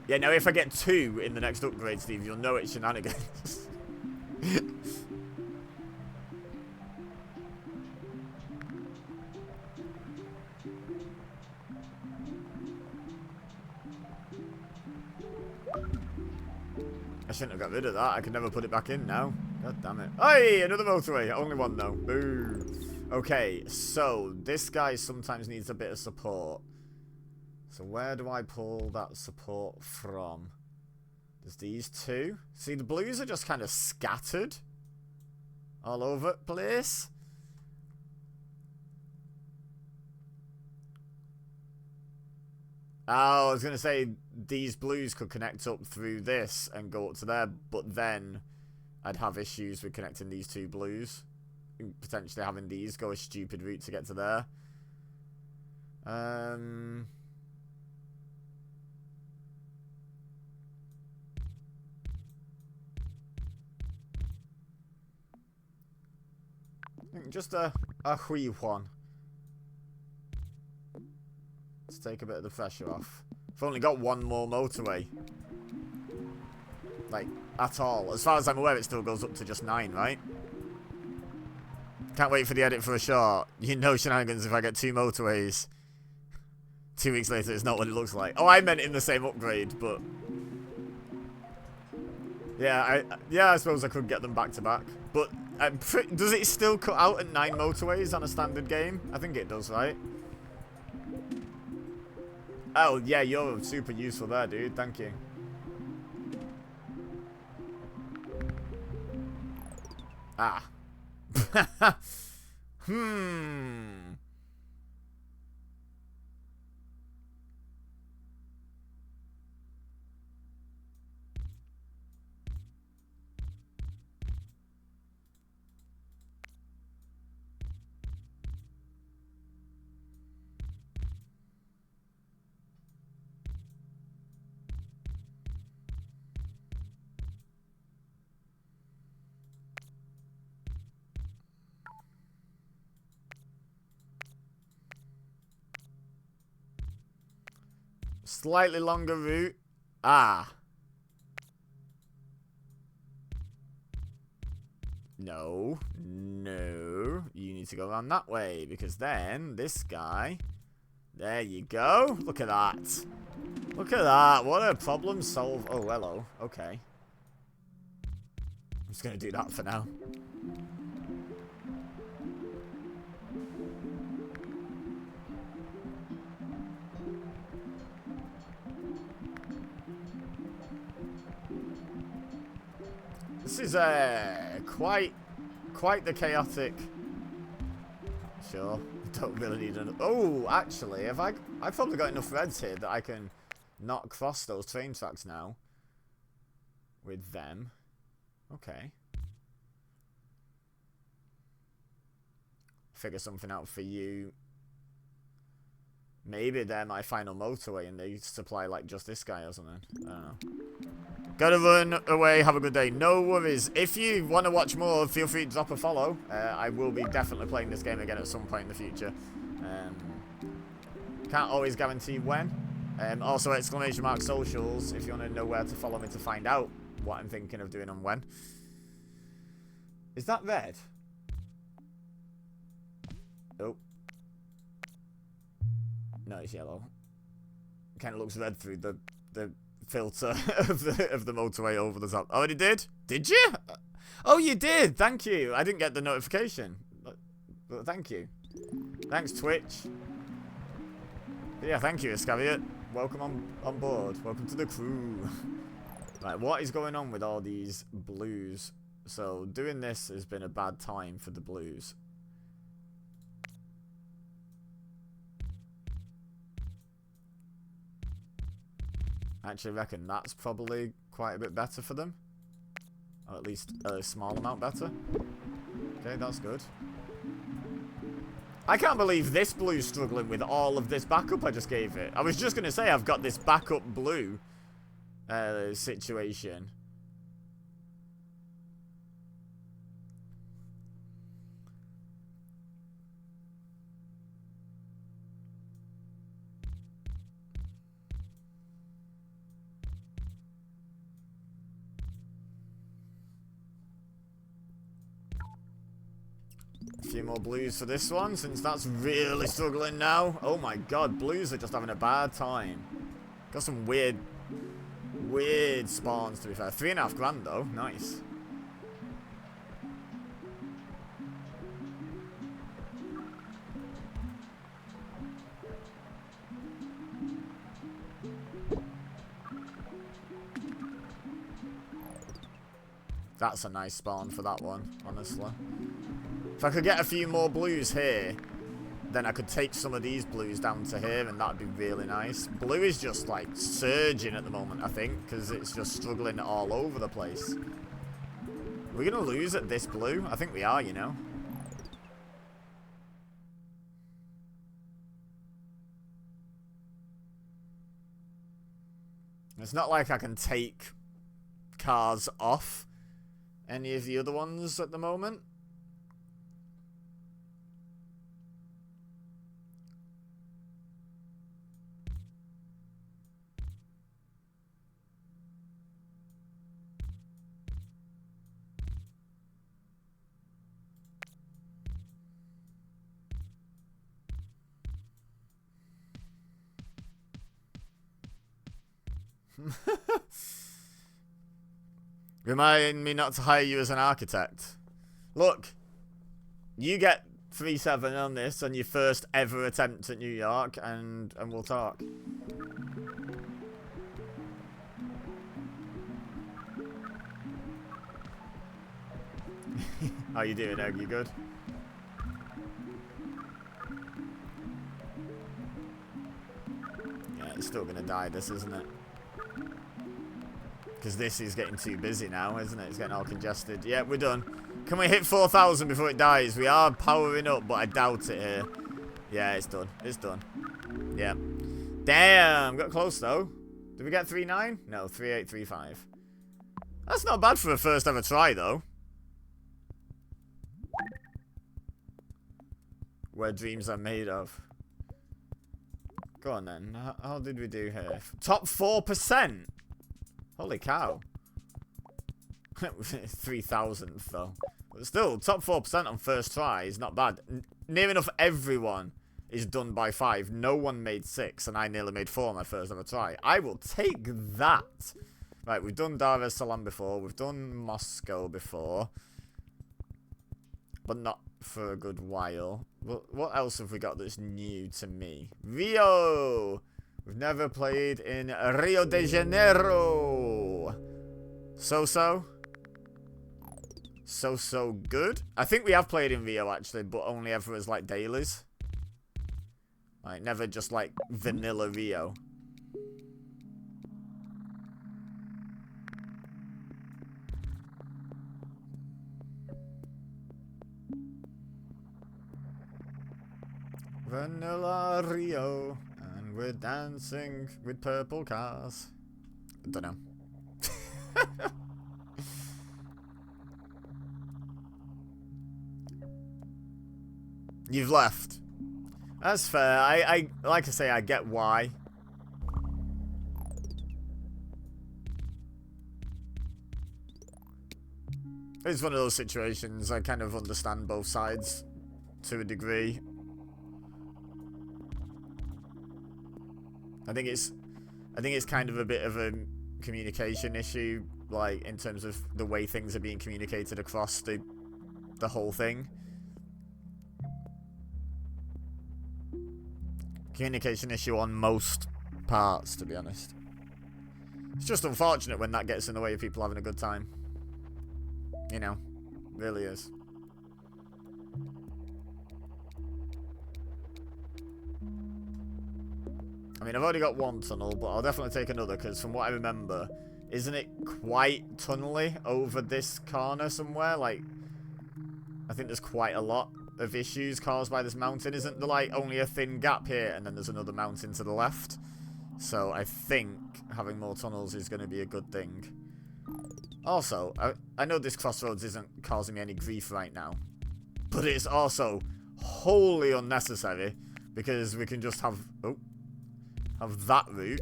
Yeah, now if I get 2 in the next upgrade, Steve, you'll know it's shenanigans. I shouldn't have got rid of that. I can never put it back in now. God damn it. Hey, another motorway. Only one, though. Boo. Okay, so this guy sometimes needs a bit of support. So where do I pull that support from? There's these two. See, the blues are just kind of scattered all over the place. Oh, I was going to say these blues could connect up through this and go up to there, but then I'd have issues with connecting these two blues. Potentially having these go a stupid route to get to there. I think just a wee one. Let's take a bit of the pressure off. I've only got one more motorway. Like, at all. As far as I'm aware, it still goes up to just 9, right? Can't wait for the edit for a short. You know shenanigans if I get 2 motorways. 2 weeks later, it's not what it looks like. Oh, I meant in the same upgrade, but... Yeah, I suppose I could get them back to back. But, does it still cut out at 9 motorways on a standard game? I think it does, right? Oh, yeah, you're super useful there, dude. Thank you. Ah. Slightly longer route. Ah. No. No. You need to go around that way. Because then, this guy... There you go. Look at that. Look at that. What a problem solved. Oh, hello. Okay. I'm just going to do that for now. This is quite the chaotic. Sure, don't really need an. Oh, actually, I've probably got enough reds here that I can not cross those train tracks now. With them, okay. figure something out for you. Maybe they're my final motorway and they supply like just this guy or something. I don't know. Gotta run away. Have a good day. No worries. If you want to watch more, feel free to drop a follow. I will be definitely playing this game again at some point in the future. Can't always guarantee when. Also, ! Socials if you want to know where to follow me to find out what I'm thinking of doing and when. Is that red? Oh. No, it's yellow. Kind of looks red through the filter of the motorway over the top. Oh, it did? Did you? Oh, you did. Thank you. I didn't get the notification. But thank you. Thanks, Twitch. But yeah, thank you, Iscariot. Welcome on board. Welcome to the crew. Right, what is going on with all these blues? So, doing this has been a bad time for the blues. I actually reckon that's probably quite a bit better for them. Or at least a small amount better. Okay, that's good. I can't believe this blue's struggling with all of this backup I just gave it. I was just going to say I've got this backup blue situation. A few more blues for this one, since that's really struggling now. Oh my god, blues are just having a bad time. Got some weird spawns, to be fair. 3.5 grand though, nice. That's a nice spawn for that one, honestly. If I could get a few more blues here, then I could take some of these blues down to here, and that'd be really nice. Blue is just, like, surging at the moment, I think, because it's just struggling all over the place. Are we going to lose at this blue? I think we are, you know. It's not like I can take cars off any of the other ones at the moment. Remind me not to hire you as an architect. Look, you get 3-7 on this on your first ever attempt at New York, and we'll talk. How you doing, Egg? You good? Yeah, it's still gonna die, this, isn't it? Because this is getting too busy now, isn't it? It's getting all congested. Yeah, we're done. Can we hit 4,000 before it dies? We are powering up, but I doubt it here. Yeah, it's done. It's done. Yeah. Damn, got close though. Did we get 3.9? No, 3.835. That's not bad for a first ever try though. Where dreams are made of. Go on then. How did we do here? Top 4%. Holy cow. 3,000th though. But still, top 4% on first try is not bad. Near enough everyone is done by 5. No one made 6, and I nearly made 4 on my first ever try. I will take that. Right, we've done Dar es Salaam before. We've done Moscow before. But not for a good while. What else have we got that's new to me? Rio! We've never played in Rio de Janeiro. So-so. So good. I think we have played in Rio, actually, but only ever as, like, dailies. Like, never just, like, vanilla Rio. Vanilla Rio, and we're dancing with purple cars. I don't know. You've left. That's fair. I like I say, I get why. It's one of those situations. I kind of understand both sides to a degree. I think it's kind of a bit of a communication issue, like in terms of the way things are being communicated across the whole thing. Communication issue on most parts, to be honest. It's just unfortunate when that gets in the way of people having a good time. You know, really is. I mean, I've already got one tunnel, but I'll definitely take another, because from what I remember, isn't it quite tunnely over this corner somewhere? Like, I think there's quite a lot of issues caused by this mountain. Isn't there, like, only a thin gap here, and then there's another mountain to the left? So I think having more tunnels is going to be a good thing. Also, I know this crossroads isn't causing me any grief right now, but it's also wholly unnecessary, because we can just have that route.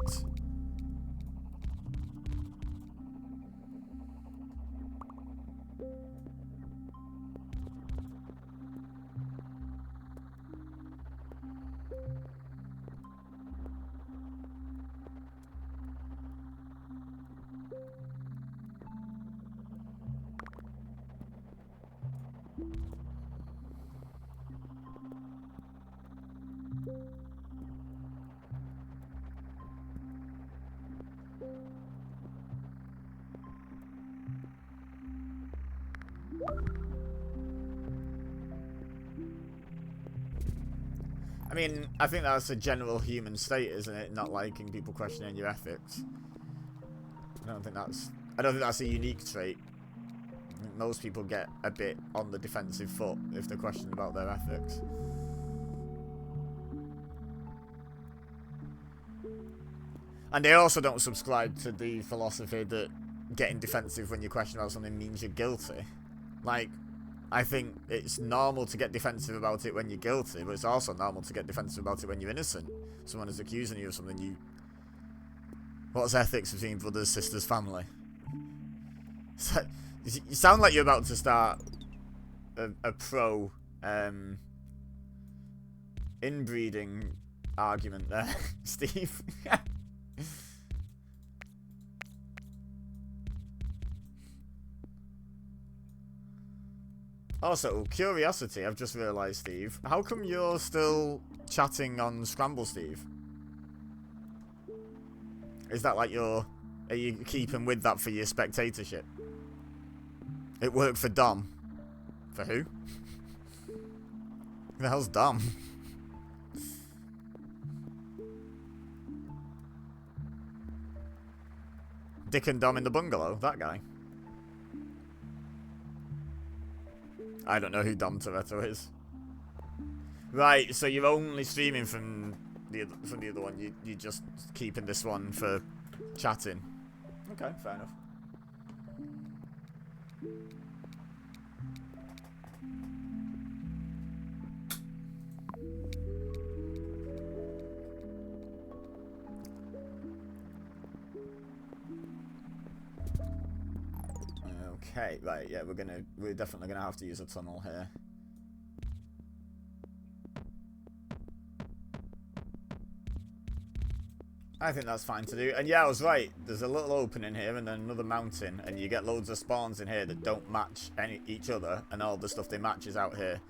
I mean, I think that's a general human state, isn't it? Not liking people questioning your ethics. I don't think that's a unique trait. I think most people get a bit on the defensive foot if they're questioned about their ethics. And they also don't subscribe to the philosophy that getting defensive when you question about something means you're guilty. Like, I think it's normal to get defensive about it when you're guilty, but it's also normal to get defensive about it when you're innocent. Someone is accusing you of something What's ethics between brothers, sisters, family? So, you sound like you're about to start a pro inbreeding argument there, Steve. Also, curiosity, I've just realised, Steve. How come you're still chatting on Scramble, Steve? Is that like are you keeping with that for your spectatorship? It worked for Dom. For who? Who the hell's Dom? Dick and Dom in the bungalow, that guy. I don't know who Dom Toretto is. Right, so you're only streaming from the other one. You're just keeping this one for chatting. Okay, fair enough. Okay, right, yeah, we're definitely gonna have to use a tunnel here. I think that's fine to do. And yeah, I was right. There's a little opening here and then another mountain, and you get loads of spawns in here that don't match each other, and all the stuff they match is out here.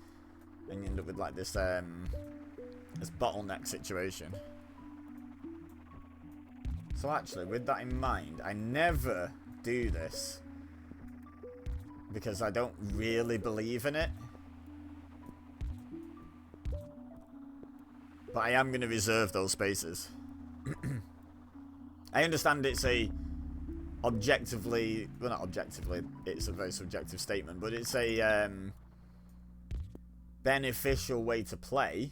And you end up with like this bottleneck situation. So actually, with that in mind, I never do this because I don't really believe in it. But I am going to reserve those spaces. I understand it's a objectively, well, not objectively, it's a very subjective statement, but it's a beneficial way to play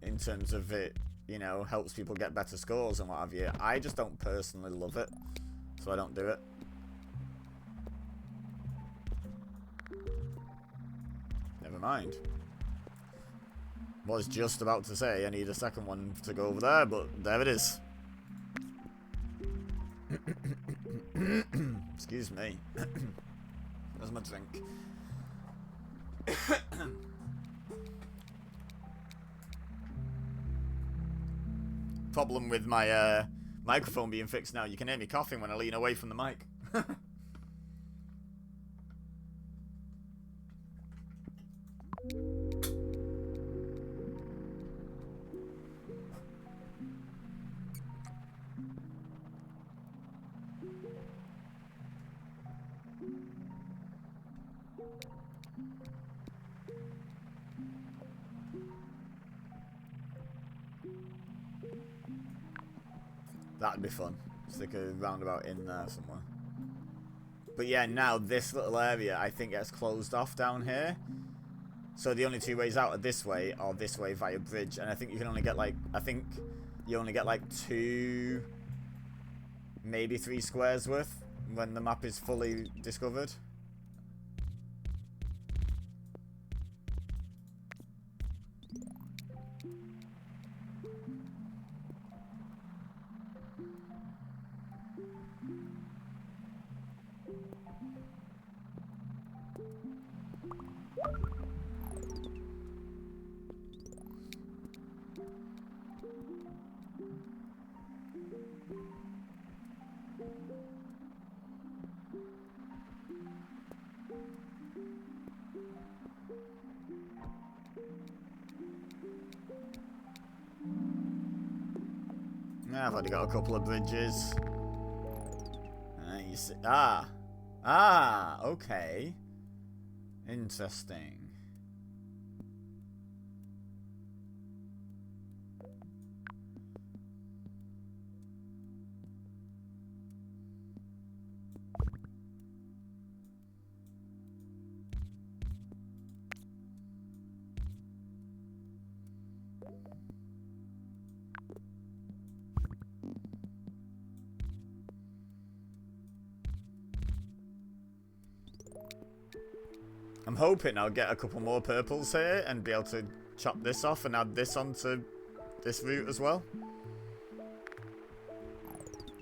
in terms of it, you know, helps people get better scores and what have you. I just don't personally love it, so I don't do it. Never mind. Was just about to say I need a second one to go over there, but there it is. Excuse me. There's my drink. Problem with my microphone being fixed now. You can hear me coughing when I lean away from the mic. That'd be fun. Stick a roundabout in there somewhere. But yeah, now this little area I think gets closed off down here. So the only two ways out are this way or this way via bridge. And I think you can only get like, you only get like 2, maybe 3 squares worth when the map is fully discovered. Yeah, I've already got a couple of bridges. You see, okay. Interesting. I'm hoping I'll get a couple more purples here and be able to chop this off and add this onto this route as well.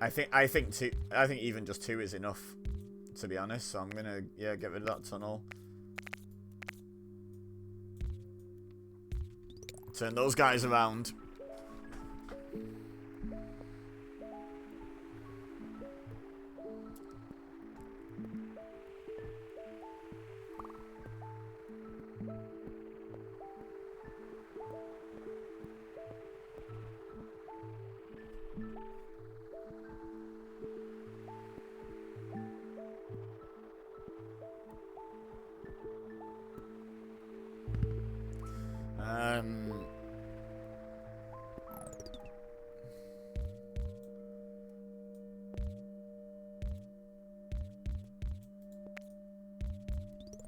I think even just 2 is enough, to be honest. So I'm gonna get rid of that tunnel. Turn those guys around.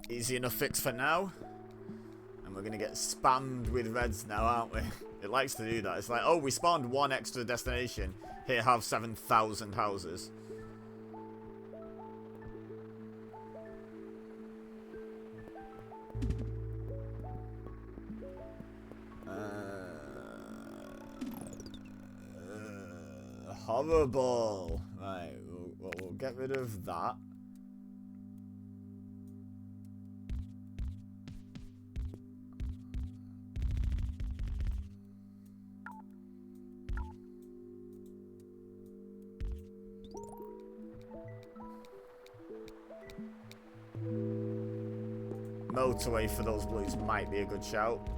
Easy enough fix for now. And we're going to get spammed with reds now, aren't we? It likes to do that. It's like, oh, we spawned 1 extra destination. Here, have 7,000 houses. Horrible. Right, we'll get rid of that. Motorway for those blues might be a good shout.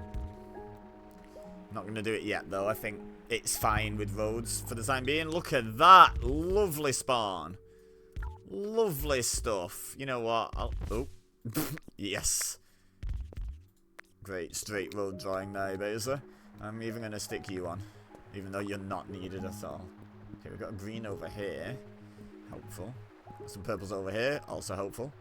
Not going to do it yet, though. I think it's fine with roads for the time being. Look at that. Lovely spawn. Lovely stuff. You know what? Oh. Yes. Great straight road drawing there, Baser. I'm even going to stick you on, even though you're not needed at all. Okay, we've got a green over here. Helpful. Some purples over here. Also helpful.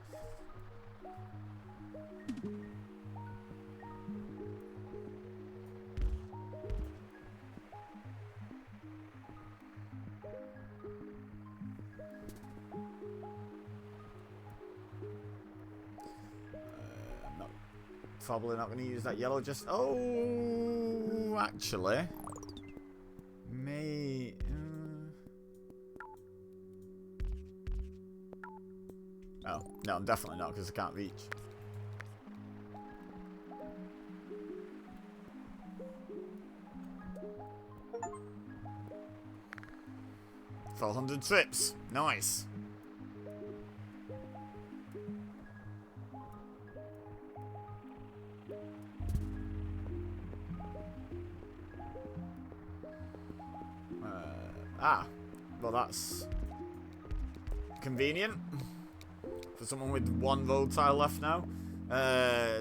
probably not going to use that yellow just... Oh, actually. May... Oh, no, I'm definitely not because I can't reach. $400 trips. Nice. Well, that's convenient for someone with one road tile left now.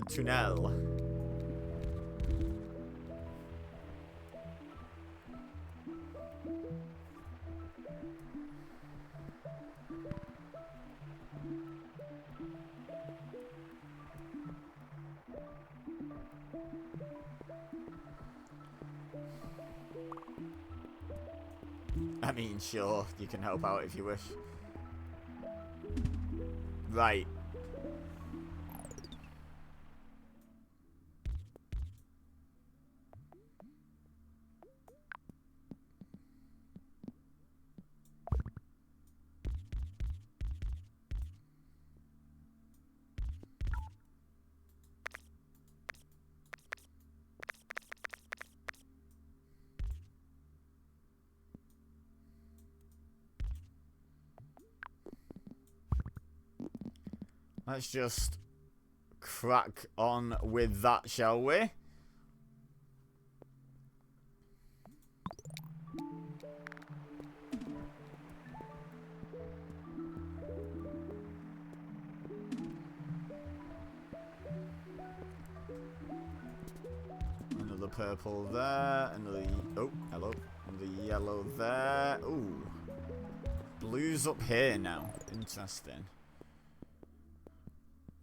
Tunnel. I mean, sure, you can help out if you wish. Right. Let's just crack on with that, shall we? Another purple there, another... Oh, hello. Another yellow there. Ooh. Blue's up here now. Interesting.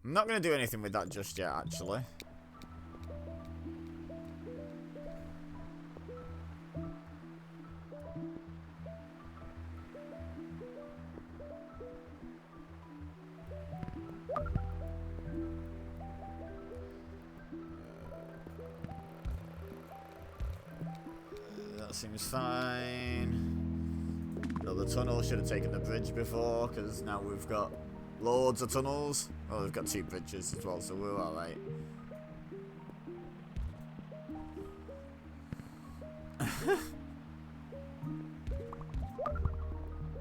I'm not going to do anything with that just yet, actually. That seems fine. No, the tunnel should have taken the bridge before, because now we've got loads of tunnels. Well, we've got 2 bridges as well, so we're alright.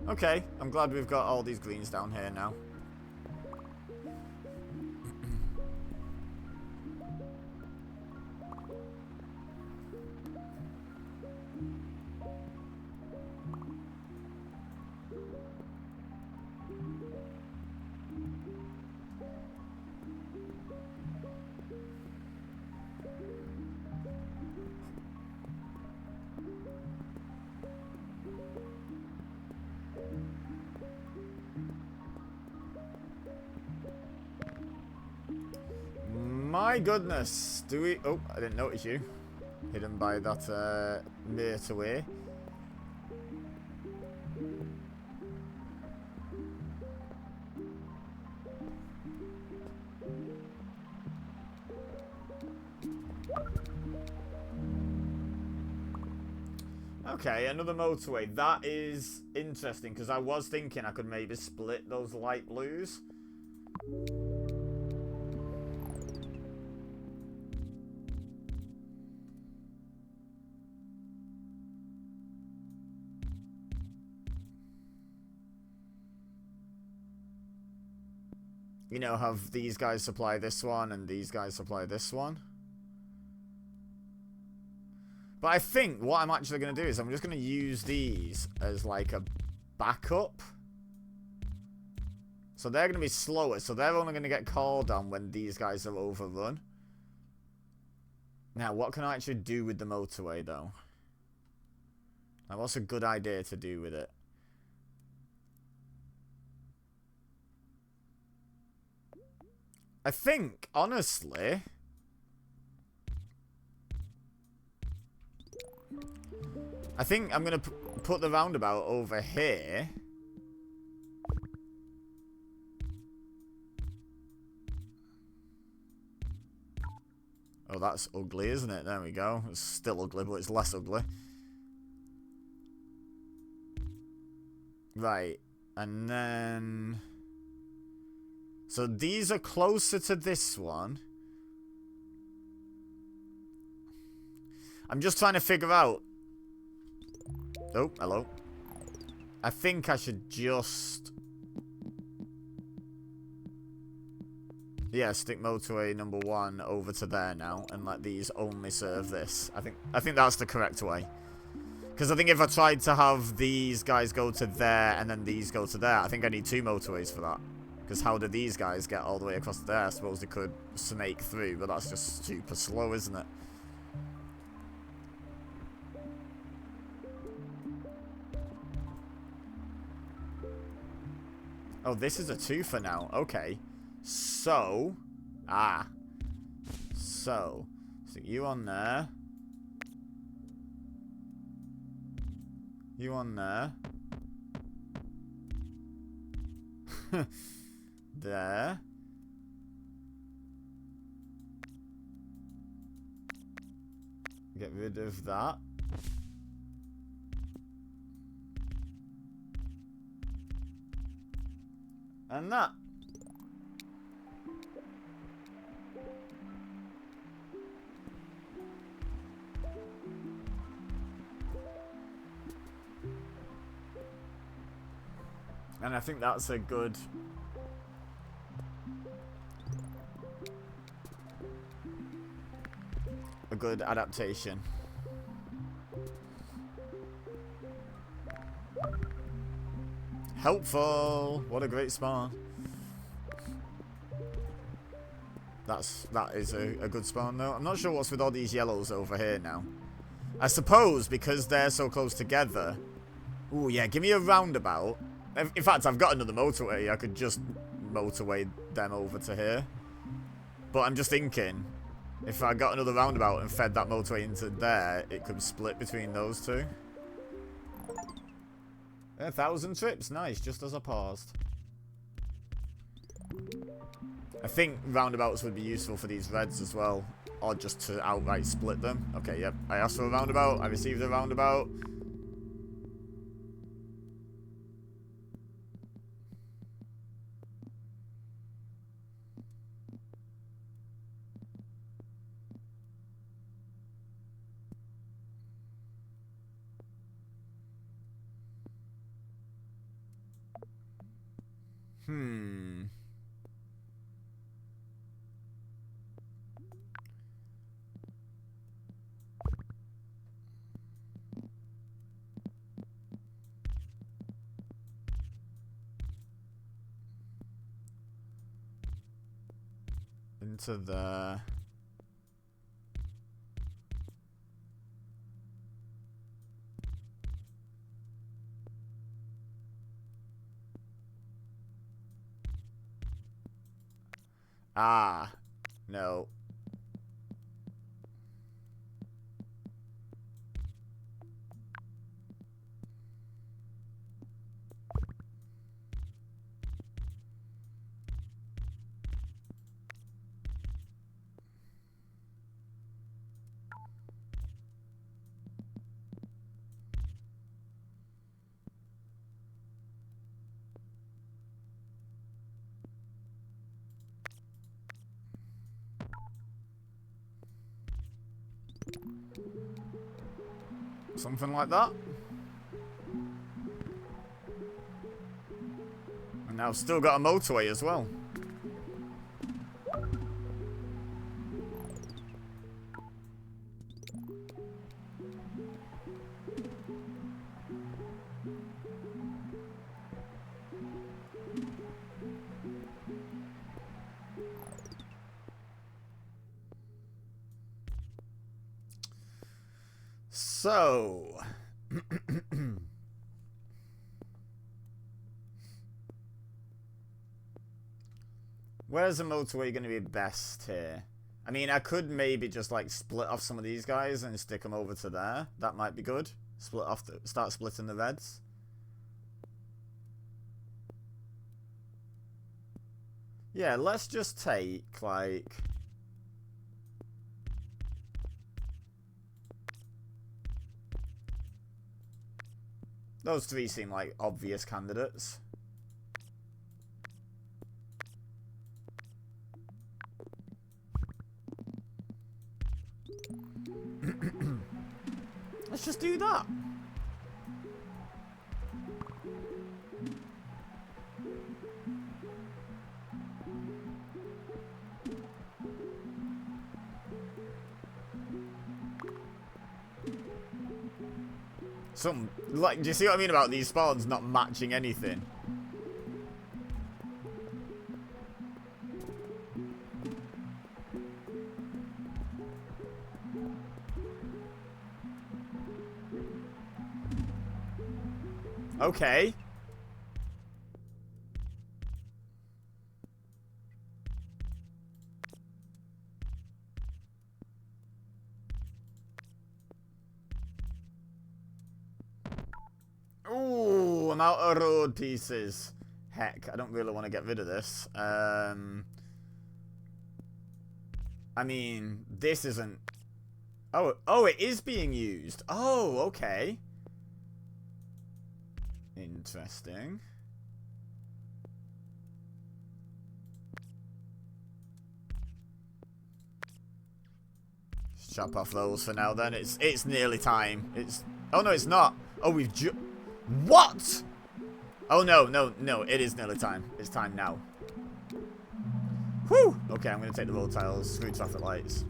Okay, I'm glad we've got all these greens down here now. My goodness, do we... Oh, I didn't notice you. Hidden by that motorway. Okay, another motorway. That is interesting, because I was thinking I could maybe split those light blues. You know, have these guys supply this one and these guys supply this one. But I think what I'm actually going to do is I'm just going to use these as like a backup. So they're going to be slower. So they're only going to get called on when these guys are overrun. Now, what can I actually do with the motorway, though? Now, what's a good idea to do with it? I think, honestly... I think I'm going to put the roundabout over here. Oh, that's ugly, isn't it? There we go. It's still ugly, but it's less ugly. Right. And then... So these are closer to this one. I'm just trying to figure out... Oh, hello. I think I should just... Yeah, stick motorway number 1 over to there now, and let these only serve this. I think that's the correct way. Because I think if I tried to have these guys go to there and then these go to there, I think I need 2 motorways for that. Because how do these guys get all the way across there? I suppose they could snake through, but that's just super slow, isn't it? Oh, this is a 2 for now. Okay. So, so stick you on there. You on there. There. Get rid of that. And that. And I think that's a good... adaptation. Helpful! What a great spawn. That is a good spawn though. I'm not sure what's with all these yellows over here now. I suppose because they're so close together... Ooh, yeah, give me a roundabout. In fact, I've got another motorway. I could just motorway them over to here. But I'm just thinking, if I got another roundabout and fed that motorway into there, it could split between those two. 1,000 trips. Nice, just as I paused. I think roundabouts would be useful for these reds as well. Or just to outright split them. Okay, yep. I asked for a roundabout. I received a roundabout. Into the... Ah, no. Something like that. And now I've still got a motorway as well. So, where's the motorway going to be best here? I mean, I could maybe just like split off some of these guys and stick them over to there. That might be good. Split off, start splitting the reds. Yeah, let's just take like Those three seem like obvious candidates. Let's just do that. Like, do you see what I mean about these spawns not matching anything? Okay. Ooh, I'm out of road pieces. Heck, I don't really want to get rid of this. I mean, this isn't... Oh, it is being used. Oh, okay. Interesting. Just chop off those for now then. It's nearly time. Oh no, it's not. Oh, what? Oh no, it is nearly time. It's time now. Whew! Okay, I'm gonna take the road tiles, screw traffic lights.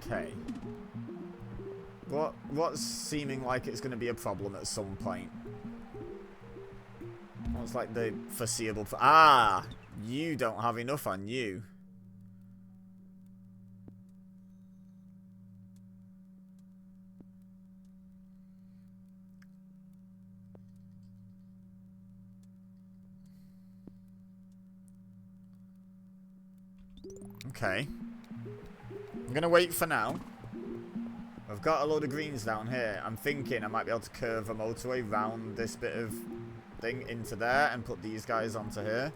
Okay. What's seeming like it's going to be a problem at some point? What's like the foreseeable... Ah! You don't have enough on you. Okay. I'm going to wait for now. I've got a load of greens down here. I'm thinking I might be able to curve a motorway round this bit of thing into there and put these guys onto here.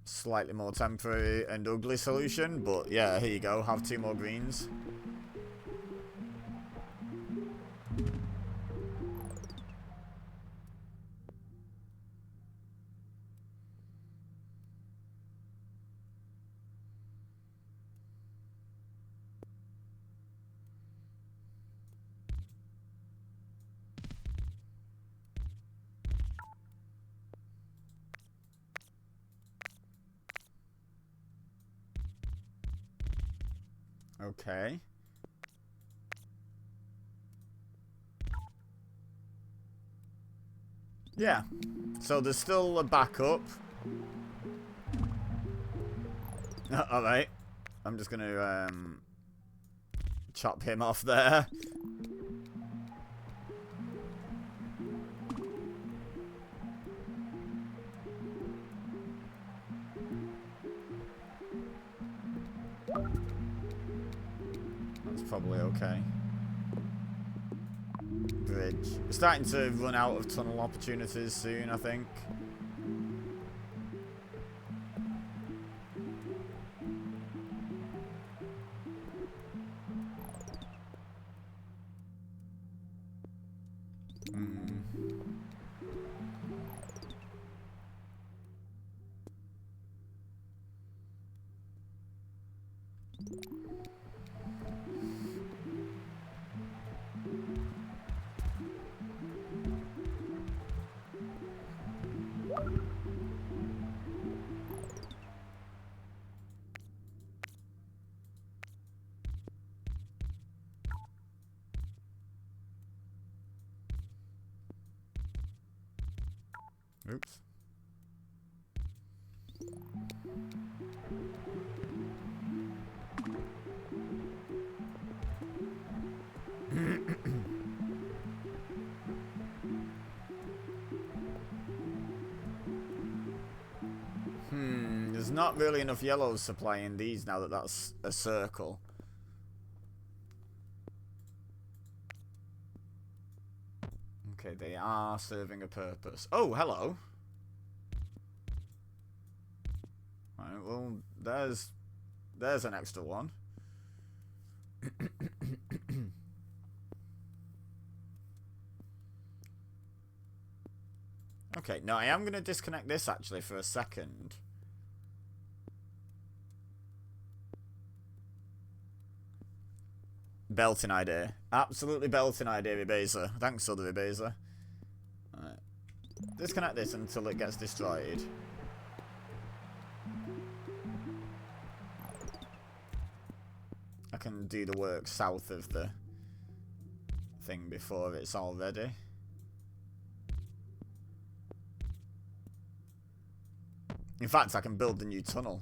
Slightly more temporary and ugly solution, but yeah, here you go. Have 2 more greens. Okay. Yeah. So there's still a backup. Alright. I'm just gonna chop him off there. That's probably okay. Bridge. We're starting to run out of tunnel opportunities soon, I think. Oops. There's not really enough yellows supplying these now that that's a circle. Okay, they are serving a purpose. Oh, hello. Right, well, there's an extra one. Okay, no, I am going to disconnect this actually for a second. Belting idea. Absolutely belting idea, Ibeza. Thanks, other Ibeza. Alright. Disconnect this until it gets destroyed. I can do the work south of the thing before it's all ready. In fact, I can build the new tunnel.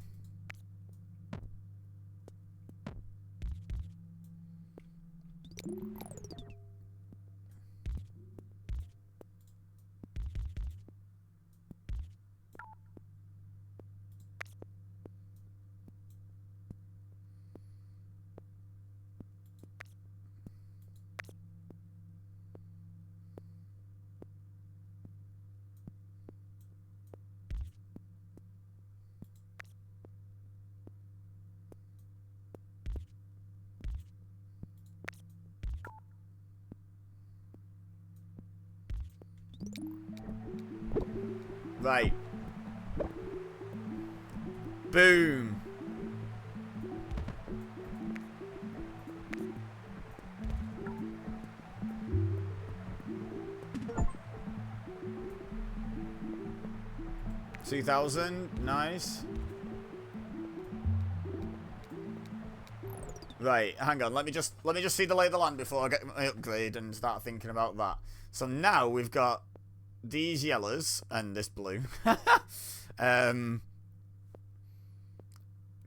Right. Boom. $2,000, nice. Right, hang on. Let me just see the lay of the land before I get my upgrade and start thinking about that. So now we've got these yellows and this blue. Can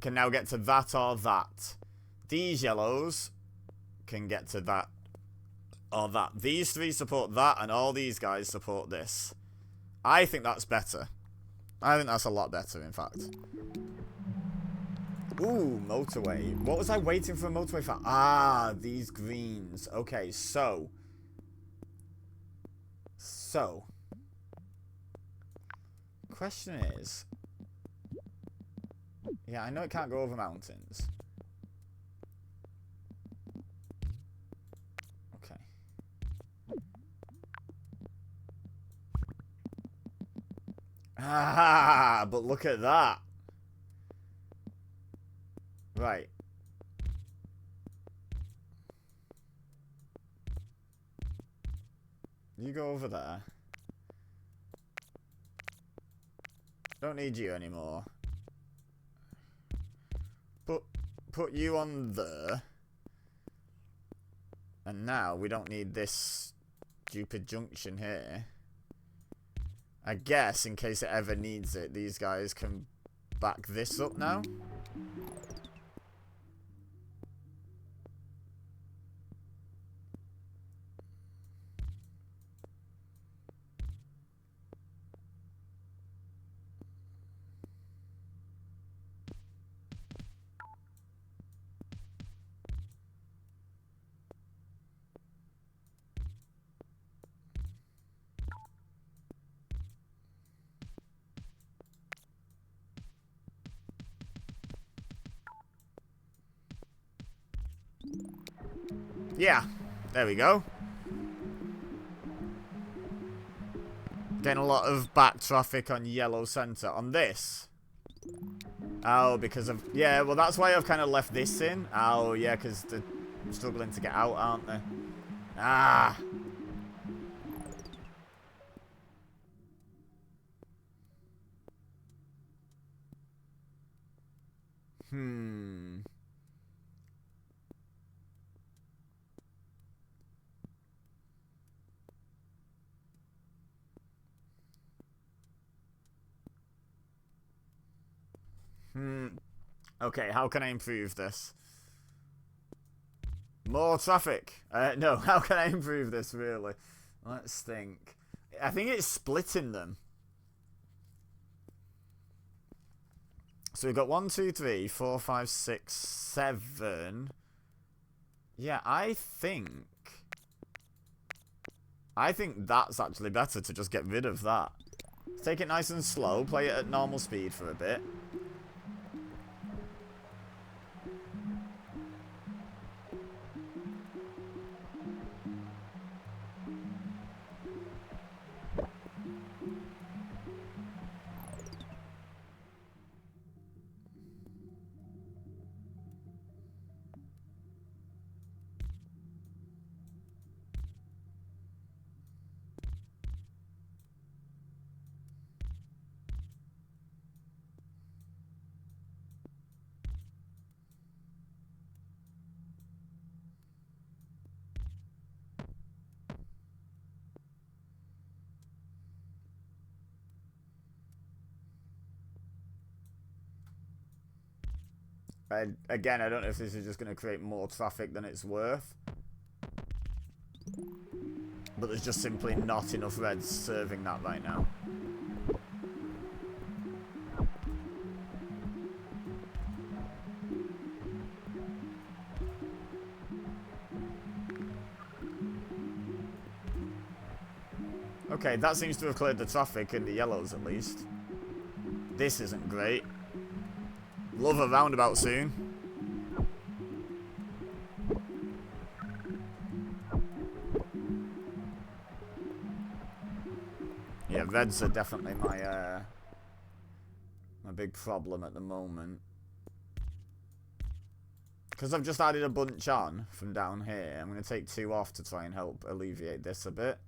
now get to that or that. These yellows can get to that or that. These three support that, and all these guys support this. I think that's better. I think that's a lot better, in fact. Ooh, motorway. What was I waiting for a motorway for? Ah, these greens. Okay, so. Question is. Yeah, I know it can't go over mountains. Okay. Ah, but look at that. Right. You go over there. Don't need you anymore. Put you on there. And now we don't need this stupid junction here. I guess in case it ever needs it, these guys can back this up now. Yeah, there we go. Getting a lot of back traffic on yellow center. On this. Oh, because of... Yeah, well, that's why I've kind of left this in. Oh, yeah, because they're struggling to get out, aren't they? Ah. Okay, how can I improve this? More traffic. No, how can I improve this, really? Let's think. I think it's splitting them. So we've got 1, 2, 3, 4, 5, 6, 7. Yeah, I think that's actually better to just get rid of that. Take it nice and slow, play it at normal speed for a bit. Again, I don't know if this is just going to create more traffic than it's worth. But there's just simply not enough reds serving that right now. Okay, that seems to have cleared the traffic in the yellows at least. This isn't great. Love a roundabout soon. Yeah, reds are definitely my my big problem at the moment. Because I've just added a bunch on from down here, I'm going to take 2 off to try and help alleviate this a bit.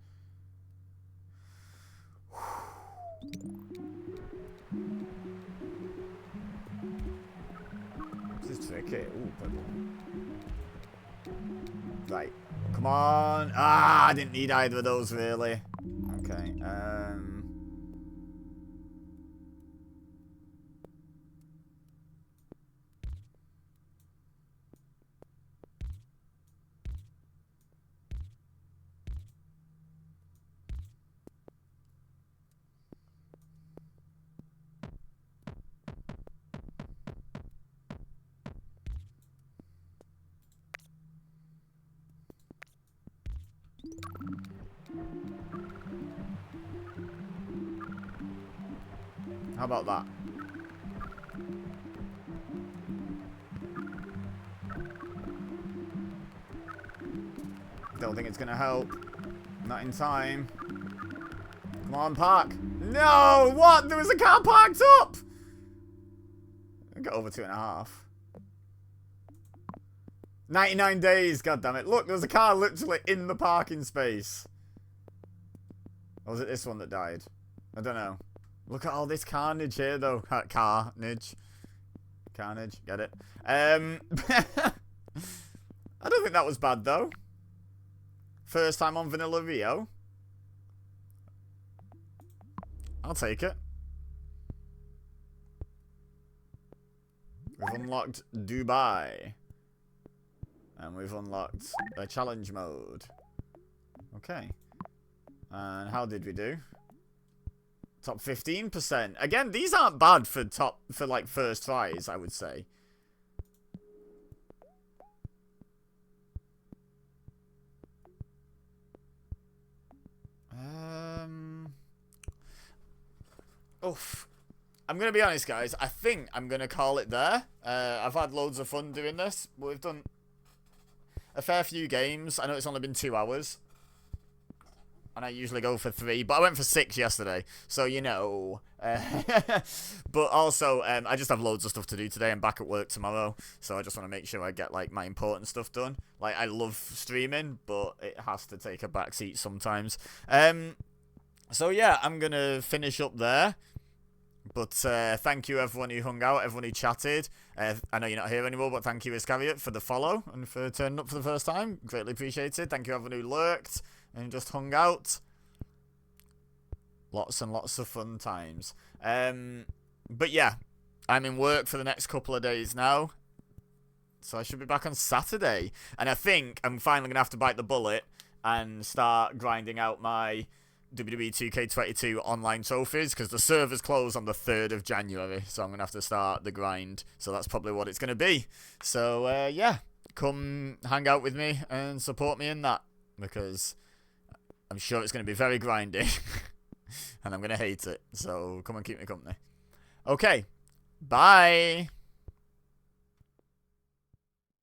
This is tricky. Ooh, purple. Right. Come on. Ah, I didn't need either of those, really. Okay, how about that? Don't think it's gonna help. Not in time. Come on, park. No! What? There was a car parked up! I got over 2.5. 99 days, goddammit. Look, there was a car literally in the parking space. Or was it this one that died? I don't know. Look at all this carnage here, though. Carnage. Carnage, get it? I don't think that was bad, though. First time on Vanilla Rio. I'll take it. We've unlocked Dubai. And we've unlocked a challenge mode. Okay. And how did we do? Top 15%. Again, these aren't bad for like first tries, I would say. Oof. I'm going to be honest, guys. I think I'm going to call it there. I've had loads of fun doing this. We've done a fair few games. I know it's only been 2 hours. And I usually go for 3. But I went for 6 yesterday. So, you know. But also, I just have loads of stuff to do today. I'm back at work tomorrow. So I just want to make sure I get, like, my important stuff done. Like, I love streaming. But it has to take a backseat sometimes. So, yeah. I'm going to finish up there. But thank you everyone who hung out, everyone who chatted. I know you're not here anymore, but thank you Iscariot for the follow and for turning up for the first time. Greatly appreciated. Thank you everyone who lurked and just hung out. Lots and lots of fun times. But yeah, I'm in work for the next couple of days now. So I should be back on Saturday. And I think I'm finally going to have to bite the bullet and start grinding out my WWE 2K22 online trophies, because the servers close on the 3rd of January, so I'm going to have to start the grind. So that's probably what it's going to be. So, yeah, come hang out with me and support me in that, because I'm sure it's going to be very grindy, and I'm going to hate it. So come and keep me company. Okay, bye!